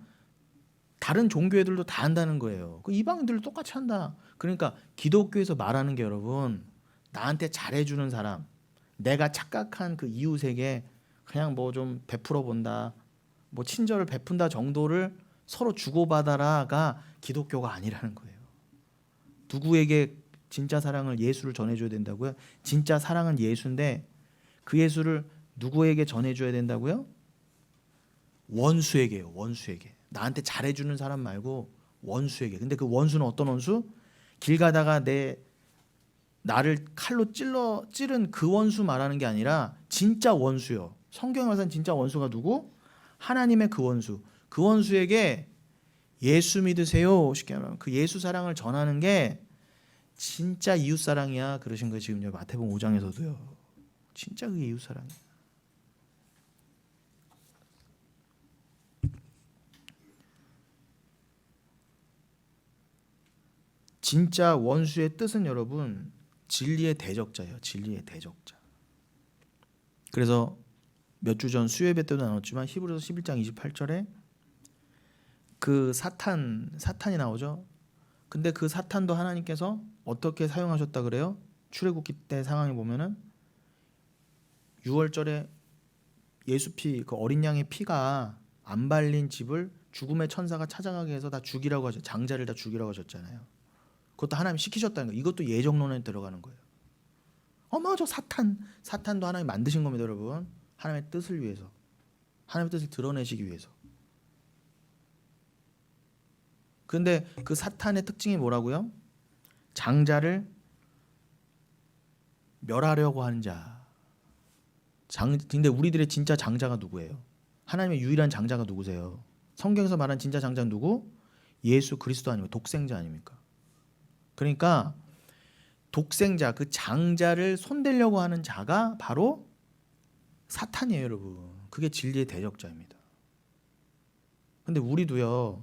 다른 종교 애들도 다 한다는 거예요. 그 이방인들도 똑같이 한다. 그러니까 기독교에서 말하는 게 여러분, 나한테 잘해주는 사람, 내가 착각한 그 이웃에게 그냥 뭐 좀 베풀어 본다, 뭐 친절을 베푼다 정도를 서로 주고받아라가 기독교가 아니라는 거예요. 누구에게 진짜 사랑을, 예수를 전해줘야 된다고요? 진짜 사랑은 예수인데 그 예수를 누구에게 전해줘야 된다고요? 원수에게요. 원수에게. 나한테 잘해주는 사람 말고 원수에게. 근데 그 원수는 어떤 원수? 길 가다가 나를 칼로 찌른 그 원수 말하는 게 아니라 진짜 원수요. 성경에 말하는 진짜 원수가 누구? 하나님의 그 원수. 그 원수에게 예수 믿으세요. 쉽게 말하면 그 예수 사랑을 전하는 게 진짜 이웃 사랑이야. 그러신 거예요. 지금 마태복음 5장에서도요. 진짜 그게 이웃 사랑이야. 진짜 원수의 뜻은 여러분 진리의 대적자예요. 진리의 대적자. 그래서 몇 주 전 수요예배 때도 나눴지만 히브리서 11장 28절에 그 사탄이 나오죠. 근데 그 사탄도 하나님께서 어떻게 사용하셨다 그래요? 출애굽기 때 상황에 보면은 6월절에 예수 피, 그 어린 양의 피가 안 발린 집을 죽음의 천사가 찾아가게 해서 다 죽이라고 하셨, 장자를 다 죽이라고 하셨잖아요. 그것도 하나님 시키셨다는 거예요. 이것도 예정론에 들어가는 거예요. 저 사탄도 하나님 만드신 겁니다, 여러분. 하나님의 뜻을 위해서, 하나님의 뜻을 드러내시기 위해서. 근데 그 사탄의 특징이 뭐라고요? 장자를 멸하려고 하는 자. 근데 우리들의 진짜 장자가 누구예요? 하나님의 유일한 장자가 누구세요? 성경에서 말한 진짜 장자는 누구? 예수 그리스도 아니면 독생자 아닙니까? 그러니까 독생자, 그 장자를 손대려고 하는 자가 바로 사탄이에요, 여러분. 그게 진리의 대적자입니다. 근데 우리도요,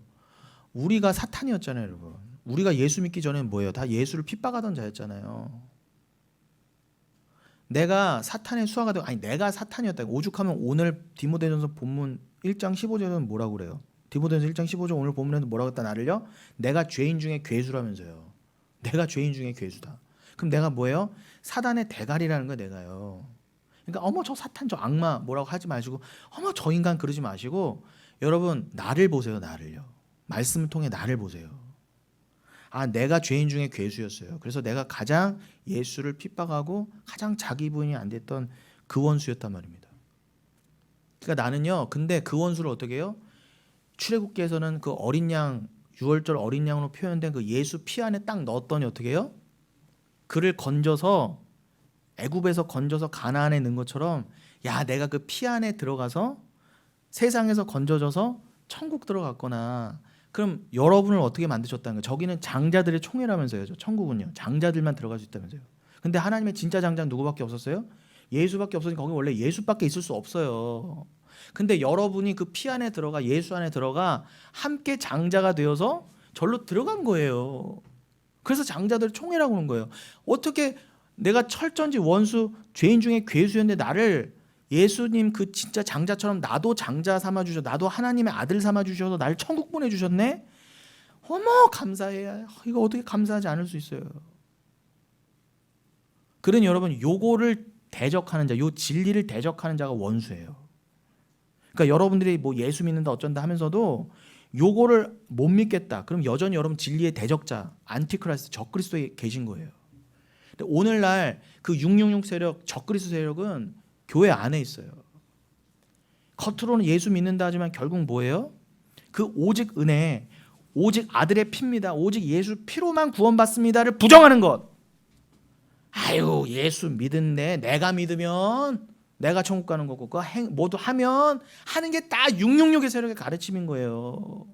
우리가 사탄이었잖아요, 여러분. 우리가 예수 믿기 전에는 뭐예요? 다 예수를 핍박하던 자였잖아요. 내가 사탄의 수하가 되고, 내가 사탄이었다. 오죽하면 오늘 디모데전서 본문 1장 15절에는 뭐라고 그래요? 디모데전서 1장 15절 오늘 본문에도 뭐라고 했다 나를요? 내가 죄인 중에 괴수라면서요. 내가 죄인 중에 괴수다. 그럼 내가 뭐예요? 사단의 대가리라는 거예요, 내가요. 그러니까 저 사탄, 저 악마 뭐라고 하지 마시고, 저 인간 그러지 마시고, 여러분 나를 보세요, 나를요. 말씀을 통해 나를 보세요. 내가 죄인 중에 괴수였어요. 그래서 내가 가장 예수를 핍박하고 가장 자기 부인이 안 됐던 그 원수였단 말입니다. 그러니까 나는요, 근데 그 원수를 어떻게 해요? 출애굽기에서는 그 어린 양, 6월절 어린 양으로 표현된 그 예수 피 안에 딱 넣었더니 어떻게 해요? 그를 건져서, 애굽에서 건져서 가나안에 넣은 것처럼, 내가 그 피 안에 들어가서 세상에서 건져져서 천국 들어갔거나, 그럼 여러분을 어떻게 만드셨다는 거예요? 저기는 장자들의 총회라면서요. 천국은요, 장자들만 들어갈 수 있다면서요. 근데 하나님의 진짜 장자는 누구밖에 없었어요? 예수밖에 없으니까 거기 원래 예수밖에 있을 수 없어요. 근데 여러분이 그 피 안에 들어가, 예수 안에 들어가 함께 장자가 되어서 절로 들어간 거예요. 그래서 장자들의 총회라고 하는 거예요. 어떻게 내가 철전지 원수, 죄인 중에 괴수였는데 나를 예수님 그 진짜 장자처럼 나도 장자 삼아주셔, 나도 하나님의 아들 삼아주셔서 나를 천국 보내주셨네? 감사해요. 이거 어떻게 감사하지 않을 수 있어요. 그러니 여러분, 요거를 대적하는 자, 요 진리를 대적하는 자가 원수예요. 그러니까 여러분들이 뭐 예수 믿는다 어쩐다 하면서도 요거를 못 믿겠다, 그럼 여전히 여러분 진리의 대적자, 안티크라이스트, 적그리스도에 계신 거예요. 근데 오늘날 그 666 세력, 적그리스도 세력은 교회 안에 있어요. 겉으로는 예수 믿는다 하지만 결국 뭐예요? 그 오직 은혜, 오직 아들의 피입니다. 오직 예수 피로만 구원받습니다를 부정하는 것. 아유, 예수 믿은데 내가 믿으면 내가 천국 가는 거고 그거 모두 하면 하는 게 다 666의 세력의 가르침인 거예요.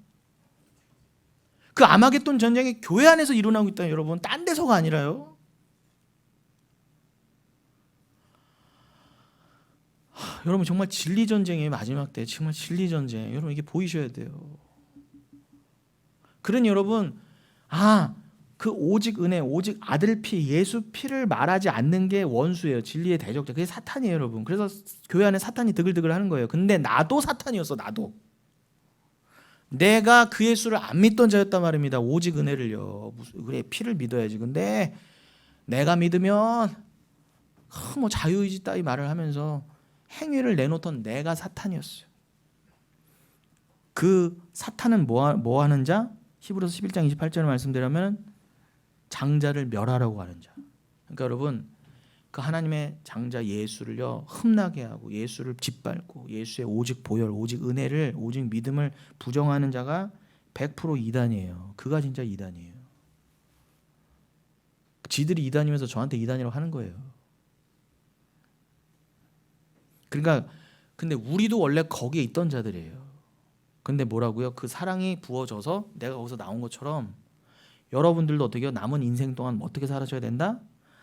그 아마겟돈 전쟁이 교회 안에서 일어나고 있다 여러분. 딴 데서가 아니라요. 여러분 정말 진리 전쟁의 마지막 때 정말 진리 전쟁. 여러분 이게 보이셔야 돼요. 그러니 여러분 그 오직 은혜, 오직 아들 피, 예수 피를 말하지 않는 게 원수예요. 진리의 대적자. 그게 사탄이에요, 여러분. 그래서 교회 안에 사탄이 드글드글 하는 거예요. 근데 나도 사탄이었어, 나도. 내가 그 예수를 안 믿던 자였단 말입니다. 오직 은혜를요. 그래, 피를 믿어야지. 근데 내가 믿으면 뭐 자유의지 따위 말을 하면서 행위를 내놓던 내가 사탄이었어요. 그 사탄은 뭐 하는 자? 히브리서 11장 28절을 말씀드리면 장자를 멸하라고 하는 자. 그러니까 여러분 그 하나님의 장자 예수를요 흠나게 하고 예수를 짓밟고 예수의 오직 보혈, 오직 은혜를, 오직 믿음을 부정하는 자가 100% 이단이에요. 그가 진짜 이단이에요. 지들이 이단이면서 저한테 이단이라고 하는 거예요. 그러니까 근데 우리도 원래 거기에 있던 자들이에요. 근데 뭐라고요? 그 사랑이 부어져서 내가 거기서 나온 것처럼 여러분들도 어떻게 해요? 남은 인생 동안 어떻게 살아셔야 된다?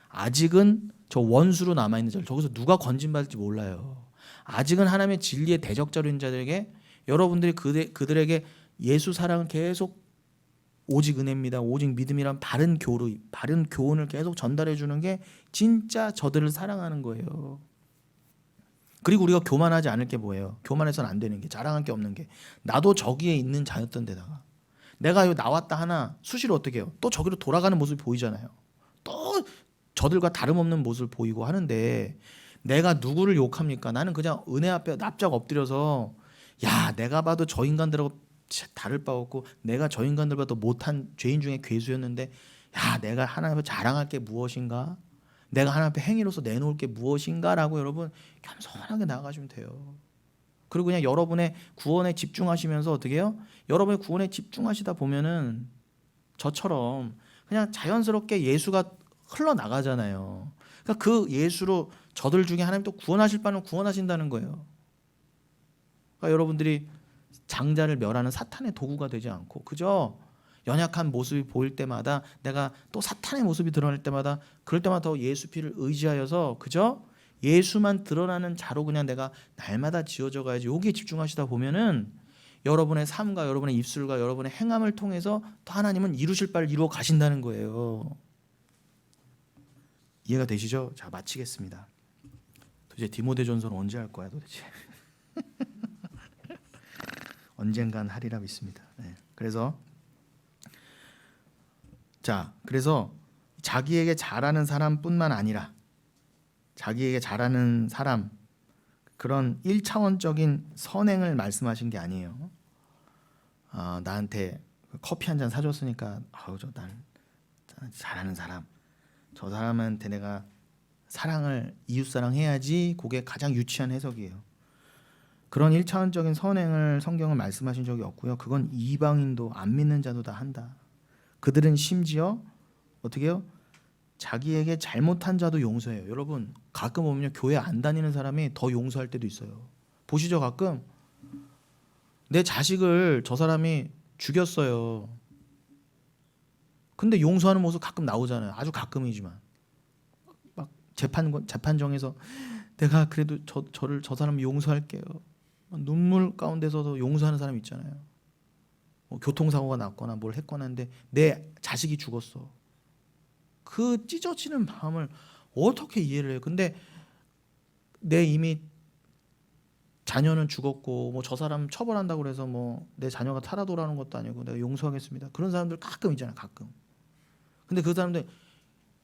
아직은 저 원수로 남아있는 자들, 저기서 누가 건진받을지 몰라요. 아직은 하나님의 진리의 대적자로 있는 자들에게 여러분들이 그들에게 예수 사랑을 계속 오직 은혜입니다, 오직 믿음이란 바른 교훈을 계속 전달해 주는 게 진짜 저들을 사랑하는 거예요. 그리고 우리가 교만하지 않을 게 뭐예요? 교만해서는 안 되는 게, 자랑할 게 없는 게, 나도 저기에 있는 자였던 데다가 내가 여기 나왔다 하나 수시로 어떻게 해요? 또 저기로 돌아가는 모습이 보이잖아요. 또 저들과 다름없는 모습을 보이고 하는데 내가 누구를 욕합니까? 나는 그냥 은혜 앞에 납작 엎드려서 야, 내가 봐도 저 인간들하고 다를 바 없고 내가 저 인간들보다 못한 죄인 중에 괴수였는데 야, 내가 하나님 앞에 자랑할 게 무엇인가? 내가 하나님 앞에 행위로서 내놓을 게 무엇인가라고 여러분 겸손하게 나아가시면 돼요. 그리고 그냥 여러분의 구원에 집중하시면서 어떻게 해요? 여러분의 구원에 집중하시다 보면은 저처럼 그냥 자연스럽게 예수가 흘러나가잖아요. 그러니까 그 예수로 저들 중에 하나님 또 구원하실 바는 구원하신다는 거예요. 그러니까 여러분들이 장자를 멸하는 사탄의 도구가 되지 않고 그저 연약한 모습이 보일 때마다 내가 또 사탄의 모습이 드러날 때마다 그럴 때마다 더 예수 피를 의지하여서 그저 예수만 드러나는 자로 그냥 내가 날마다 지어져 가야지. 여기에 집중하시다 보면은 여러분의 삶과 여러분의 입술과 여러분의 행함을 통해서 또 하나님은 이루실 바를 이루어 가신다는 거예요. 이해가 되시죠? 자, 마치겠습니다. 도대체 디모데전서는 언제 할 거야 도대체? 언젠간 하리라 믿습니다. 네. 그래서 자기에게 잘하는 사람뿐만 아니라 자기에게 잘하는 사람, 그런 1차원적인 선행을 말씀하신 게 아니에요. 나한테 커피 한 잔 사줬으니까 난 잘하는 사람, 저 사람한테 내가 사랑을 이웃사랑 해야지. 그게 가장 유치한 해석이에요. 그런 1차원적인 선행을 성경은 말씀하신 적이 없고요. 그건 이방인도 안 믿는 자도 다 한다. 그들은 심지어 어떻게 해요? 자기에게 잘못한 자도 용서해요. 여러분 가끔 보면요, 교회 안 다니는 사람이 더 용서할 때도 있어요. 보시죠. 가끔 내 자식을 저 사람이 죽였어요. 근데 용서하는 모습 가끔 나오잖아요. 아주 가끔이지만 막 재판정에서 내가 그래도 저 사람 용서할게요. 눈물 가운데서도 용서하는 사람 있잖아요. 뭐 교통사고가 났거나 뭘 했거나 했는데 내 자식이 죽었어. 그 찢어지는 마음을 어떻게 이해를 해요? 근데 내 이미 자녀는 죽었고 뭐 저 사람 처벌한다고 그래서 뭐 내 자녀가 살아 돌아오는 것도 아니고 내가 용서하겠습니다. 그런 사람들 가끔 있잖아요. 가끔. 근데 그 사람들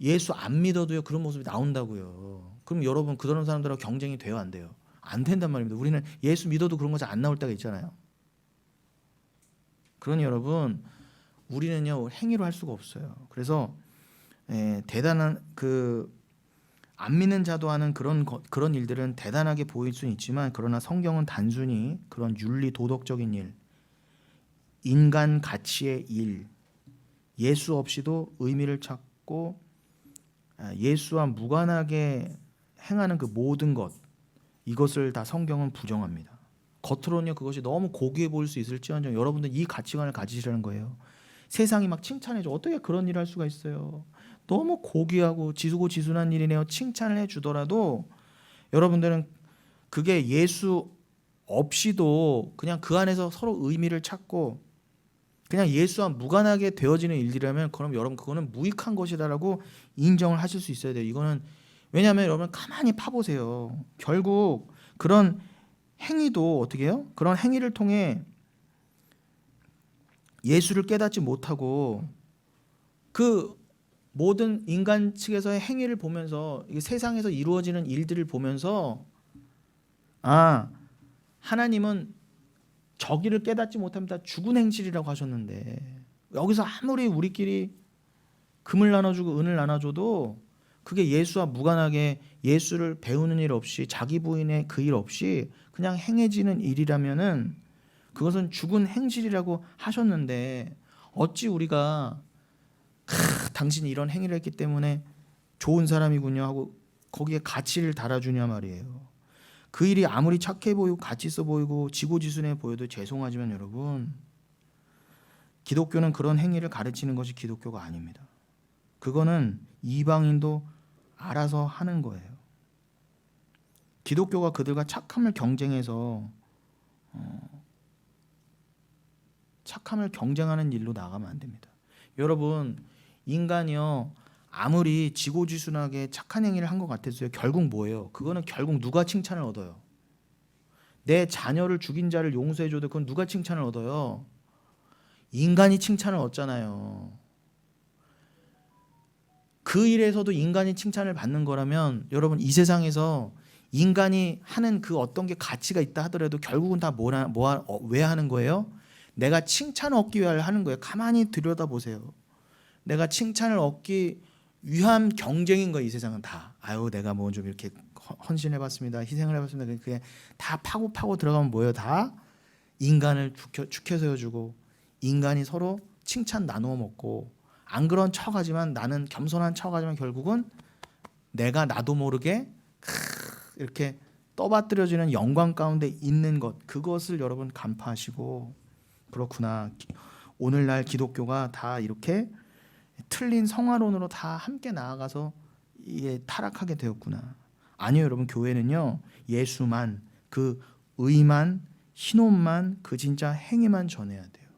예수 안 믿어도요 그런 모습이 나온다고요. 그럼 여러분 그런 사람들하고 경쟁이 돼요, 안 돼요? 안 된단 말입니다. 우리는 예수 믿어도 그런 것이 안 나올 때가 있잖아요. 그러니 여러분 우리는요 행위로 할 수가 없어요. 그래서 대단한 그 안 믿는 자도 하는 그런 일들은 대단하게 보일 수는 있지만, 그러나 성경은 단순히 그런 윤리 도덕적인 일, 인간 가치의 일, 예수 없이도 의미를 찾고 예수와 무관하게 행하는 그 모든 것, 이것을 다 성경은 부정합니다. 겉으로는요 그것이 너무 고귀해 보일 수 있을지언정 여러분들 이 가치관을 가지시라는 거예요. 세상이 막 칭찬해줘. 어떻게 그런 일을 할 수가 있어요. 너무 고귀하고 지수고지순한 일이네요. 칭찬을 해주더라도 여러분들은 그게 예수 없이도 그냥 그 안에서 서로 의미를 찾고 그냥 예수와 무관하게 되어지는 일들이라면, 그럼 여러분 그거는 무익한 것이다라고 인정을 하실 수 있어야 돼요. 이거는 왜냐하면 여러분 가만히 파보세요. 결국 그런 행위도 어떻게 해요? 그런 행위를 통해 예수를 깨닫지 못하고 그 모든 인간 측에서의 행위를 보면서, 이 세상에서 이루어지는 일들을 보면서, 아, 하나님은 저기를 깨닫지 못합니다. 죽은 행실이라고 하셨는데, 여기서 아무리 우리끼리 금을 나눠주고 은을 나눠줘도 그게 예수와 무관하게 예수를 배우는 일 없이 자기 부인의 그 일 없이 그냥 행해지는 일이라면은 그것은 죽은 행실이라고 하셨는데, 어찌 우리가 당신이 이런 행위를 했기 때문에 좋은 사람이군요 하고 거기에 가치를 달아주냐 말이에요. 그 일이 아무리 착해 보이고 가치 있어 보이고 지고지순해 보여도 죄송하지만 여러분, 기독교는 그런 행위를 가르치는 것이 기독교가 아닙니다. 그거는 이방인도 알아서 하는 거예요. 기독교가 그들과 착함을 경쟁해서 착함을 경쟁하는 일로 나가면 안 됩니다. 여러분, 인간이요 아무리 지고지순하게 착한 행위를 한 것 같았어요. 결국 뭐예요? 그거는 결국 누가 칭찬을 얻어요? 내 자녀를 죽인 자를 용서해줘도 그건 누가 칭찬을 얻어요? 인간이 칭찬을 얻잖아요. 그 일에서도 인간이 칭찬을 받는 거라면 여러분, 이 세상에서 인간이 하는 그 어떤 게 가치가 있다 하더라도 결국은 다 왜 하는 거예요? 내가 칭찬을 얻기 위해 하는 거예요. 가만히 들여다보세요. 내가 칭찬을 얻기 위한 경쟁인 거예요. 이 세상은 다. 아유, 내가 뭐 좀 이렇게 헌신해봤습니다. 희생을 해봤습니다. 그게 다 파고 들어가면 뭐예요? 다 인간을 죽여 세워주고 인간이 서로 칭찬 나누어 먹고, 안 그런 척하지만 나는 겸손한 척하지만 결국은 내가 나도 모르게 이렇게 떠받들여지는 영광 가운데 있는 것, 그것을 여러분 간파하시고, 그렇구나, 오늘날 기독교가 다 이렇게 틀린 성화론으로 다 함께 나아가서 이게 타락하게 되었구나. 아니요 여러분, 교회는요 예수만, 그 의만, 신혼만, 그 진짜 행위만 전해야 돼요.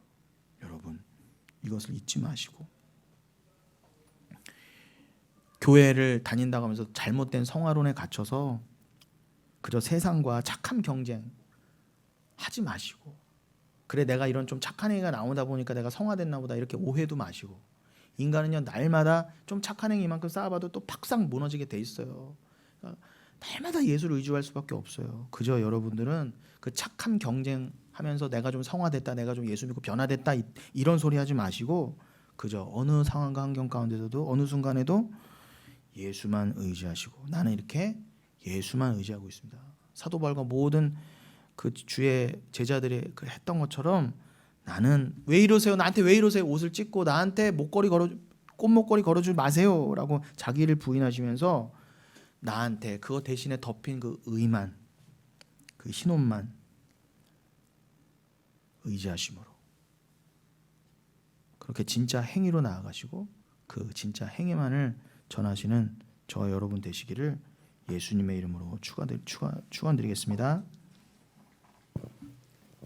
여러분 이것을 잊지 마시고, 교회를 다닌다고 하면서 잘못된 성화론에 갇혀서 그저 세상과 착함 경쟁 하지 마시고, 그래 내가 이런 좀 착한 행위가 나오다 보니까 내가 성화됐나 보다 이렇게 오해도 마시고, 인간은요 날마다 좀 착한 행위 이만큼 쌓아봐도 또 팍상 무너지게 돼 있어요. 그러니까 날마다 예수를 의지할 수밖에 없어요. 그저 여러분들은 그 착함 경쟁하면서 내가 좀 성화됐다, 내가 좀 예수 믿고 변화됐다 이런 소리 하지 마시고, 그저 어느 상황과 환경 가운데서도 어느 순간에도 예수만 의지하시고, 나는 이렇게 예수만 의지하고 있습니다. 사도 바울과 모든 그 주의 제자들이 했던 것처럼, 나는 왜 이러세요? 나한테 왜 이러세요? 옷을 찢고 나한테 꽃목걸이 걸어주지 마세요라고 자기를 부인하시면서 나한테 그거 대신에 덮인 그 의만, 그 흰옷만 의지하심으로 그렇게 진짜 행위로 나아가시고 그 진짜 행위만을 전하시는 저 여러분 되시기를 예수님의 이름으로 축원드리겠습니다.